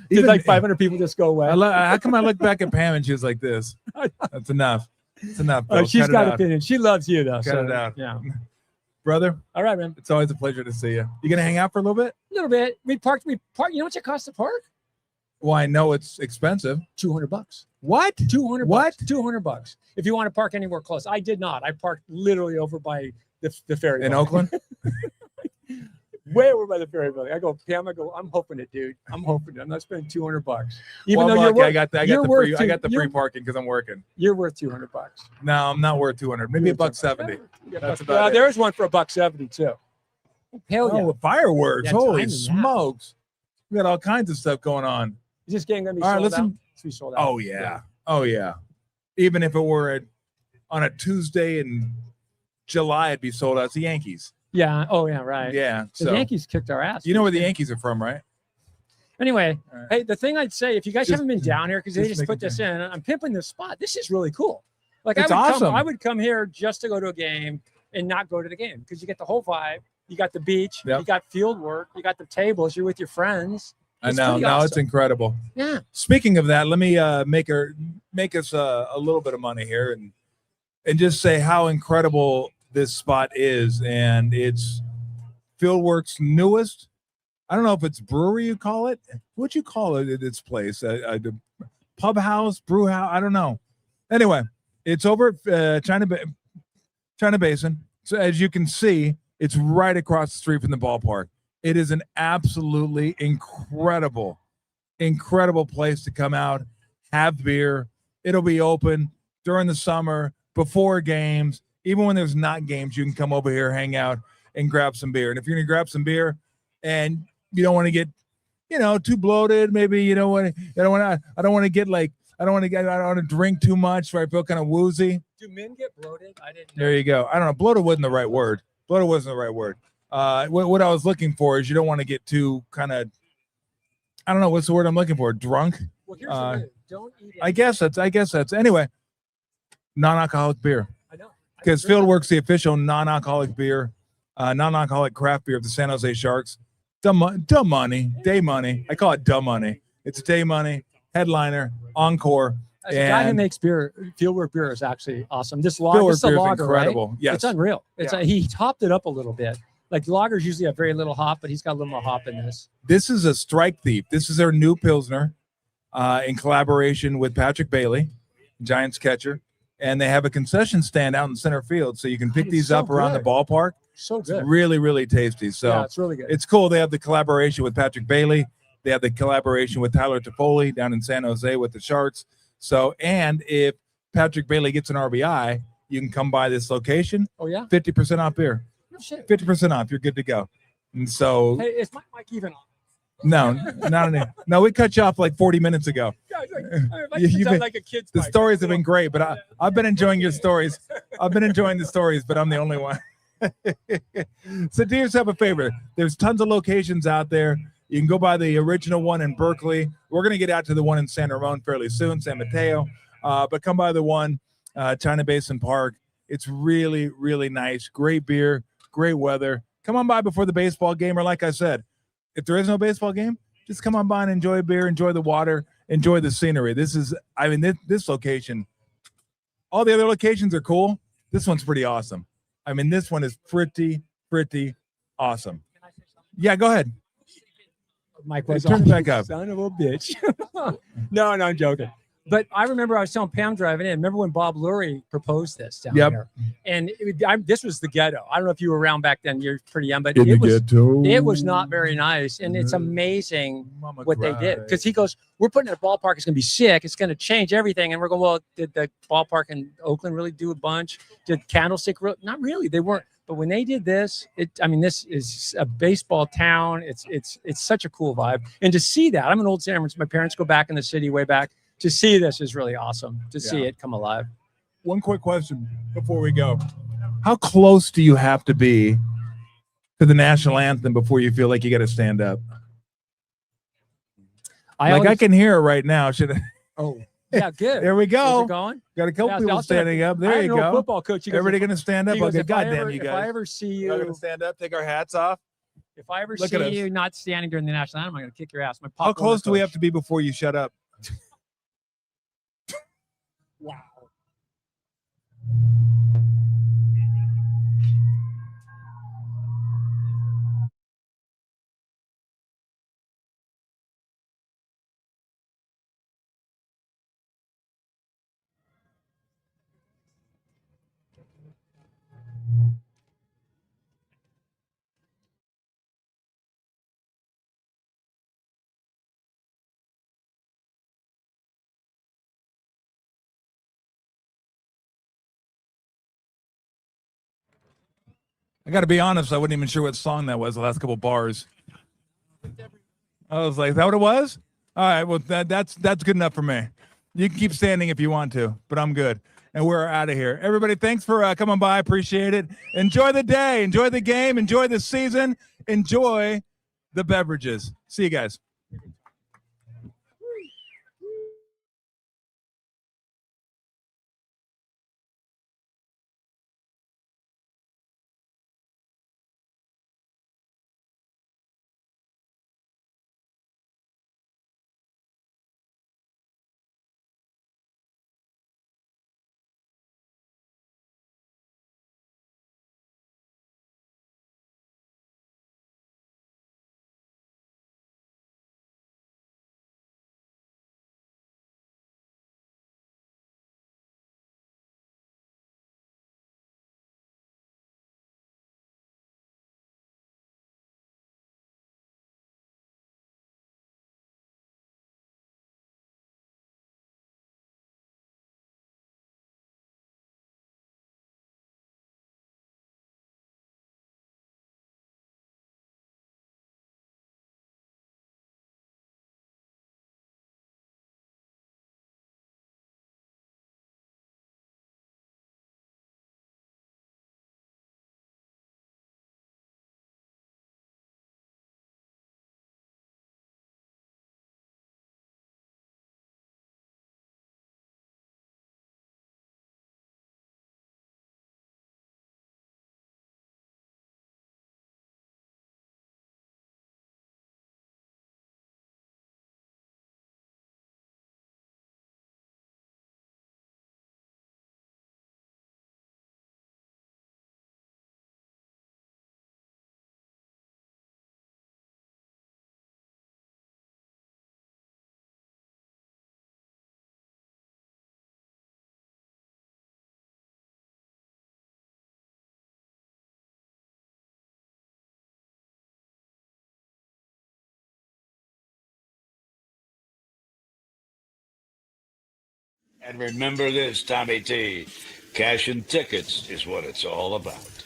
Did like 500 people just go away? How come I look back at Pam and she was like this? That's enough. It's enough. She's got an opinion. She loves you though. Cut it out. Yeah. Brother. All right, man. It's always a pleasure to see you. You gonna hang out for a little bit? A little bit. We parked. You know what it costs to park? Well, I know it's expensive. $200. What? 200. What? $200. If you want to park anywhere close, I did not. I parked literally over by the ferry in Oakland. Way over by the ferry building. I go, Pam. I'm hoping it, dude. I'm hoping it. I'm not spending $200. Even though you're I got the free parking because I'm working. You're worth $200. No, I'm not worth $200. Maybe $170. That's about it. There's one for $170 too. Hell yeah. Oh, fireworks. Yeah, Holy timing, smokes. We got all kinds of stuff going on. Is this game going to be All right, sold listen. out? It's be sold out. Oh, yeah. Oh, yeah. Even if it were on a Tuesday in July, it'd be sold out. It's the Yankees. Yeah. Oh, yeah, right. Yeah. The So Yankees kicked our ass. you know where the Yankees are from, right? Anyway, All right. hey, the thing I'd say, if you guys Just- haven't been down here, because they just just make put it this in, I'm pimping this spot. This is really cool. Like It's I would awesome. I would come here just to go to a game and not go to the game because you get the whole vibe. You got the beach. Yep. You got field work. You got the tables. You're with your friends. I It's know. pretty No, it's awesome. incredible. Yeah. Speaking of that, let me make us a little bit of money here and just say how incredible this spot is. And it's Fieldwork's newest. I don't know if it's brewery you call it. What'd you call it at its place? A pub house, brew house? I don't know. Anyway, it's over at China Basin. So as you can see, it's right across the street from the ballpark. It is an absolutely incredible place to come out, have beer. It'll be open during the summer, before games. Even when there's not games, you can come over here, hang out, and grab some beer. And if you're going to grab some beer and you don't want to get, too bloated, maybe I don't want to drink too much where I feel kind of woozy. Do men get bloated? I didn't know. There you go. I don't know. Bloated wasn't the right word. Bloated wasn't the right word. What I was looking for is you don't want to get too kind of, I don't know, what's the word I'm looking for? Drunk? Well, here's the way. Don't eat it. I guess that's anyway. Non-alcoholic beer. I know. Because Fieldwork's the official non-alcoholic beer, non-alcoholic craft beer of the San Jose Sharks. Day money. I call it dumb money. It's day money, headliner, encore. As a guy who makes beer, Fieldwork beer is actually awesome. This Fieldwork beer is lager, incredible. Right? Yes. It's unreal. Yeah. He topped it up a little bit. Like lagers usually have very little hop, but he's got a little more hop in this. This is a Strike Thief. This is their new Pilsner in collaboration with Patrick Bailey, Giants catcher. And they have a concession stand out in center field. So you can pick these up around the ballpark. So good. It's really, really tasty. So yeah, it's really good. It's cool. They have the collaboration with Patrick Bailey. They have the collaboration with Tyler Toffoli down in San Jose with the Sharks. So, and if Patrick Bailey gets an RBI, you can come by this location. Oh, yeah? 50% off beer. No shit. 50% off. You're good to go. And so. Hey, is my mic even on? No, we cut you off like 40 minutes ago. Like a kid's the mic. stories have been great, but I've been enjoying your stories. I've been enjoying the stories, but I'm the only one. So do yourself a favor. There's tons of locations out there. You can go by the original one in Berkeley. We're going to get out to the one in San Ramon fairly soon, San Mateo. But come by the one, China Basin Park. It's really, really nice. Great beer, great weather. Come on by before the baseball game, or like I said, if there is no baseball game, just come on by and enjoy a beer, enjoy the water, enjoy the scenery. This location, all the other locations are cool. This one's pretty awesome. This one is pretty awesome. Yeah, go ahead. Mike was turn on. it back up. Son of a bitch. No, I'm joking. But I remember I was telling Pam driving in. Remember when Bob Lurie proposed this down here? And this was the ghetto. I don't know if you were around back then. You're pretty young, but it was not very nice. And it's amazing what they did. Because he goes, we're putting in a ballpark. It's going to be sick. It's going to change everything. And we're going, well, did the ballpark in Oakland really do a bunch? Did Candlestick? Not really. They weren't. But when they did this, this is a baseball town. It's such a cool vibe. And to see that, I'm an old San Francisco. My parents go back in the city way back. To see this is really awesome. To see it come alive. One quick question before we go. How close do you have to be to the national anthem before you feel like you got to stand up? I can hear it right now. Should I? Oh, yeah, good. There we go. Is it going? Got a couple people standing up. There you go. Football coach. Everybody going to stand up? Okay, goddamn you guys. If I ever see you, going to stand up, take our hats off. If I ever see you not standing during the national anthem, I'm going to kick your ass. How close do we have to be before you shut up? Wow. I got to be honest, I wasn't even sure what song that was the last couple bars. I was like, is that what it was? All right, well, that's good enough for me. You can keep standing if you want to, but I'm good. And we're out of here. Everybody, thanks for coming by. Appreciate it. Enjoy the day. Enjoy the game. Enjoy the season. Enjoy the beverages. See you guys. And remember this, Tommy T, cash and tickets is what it's all about.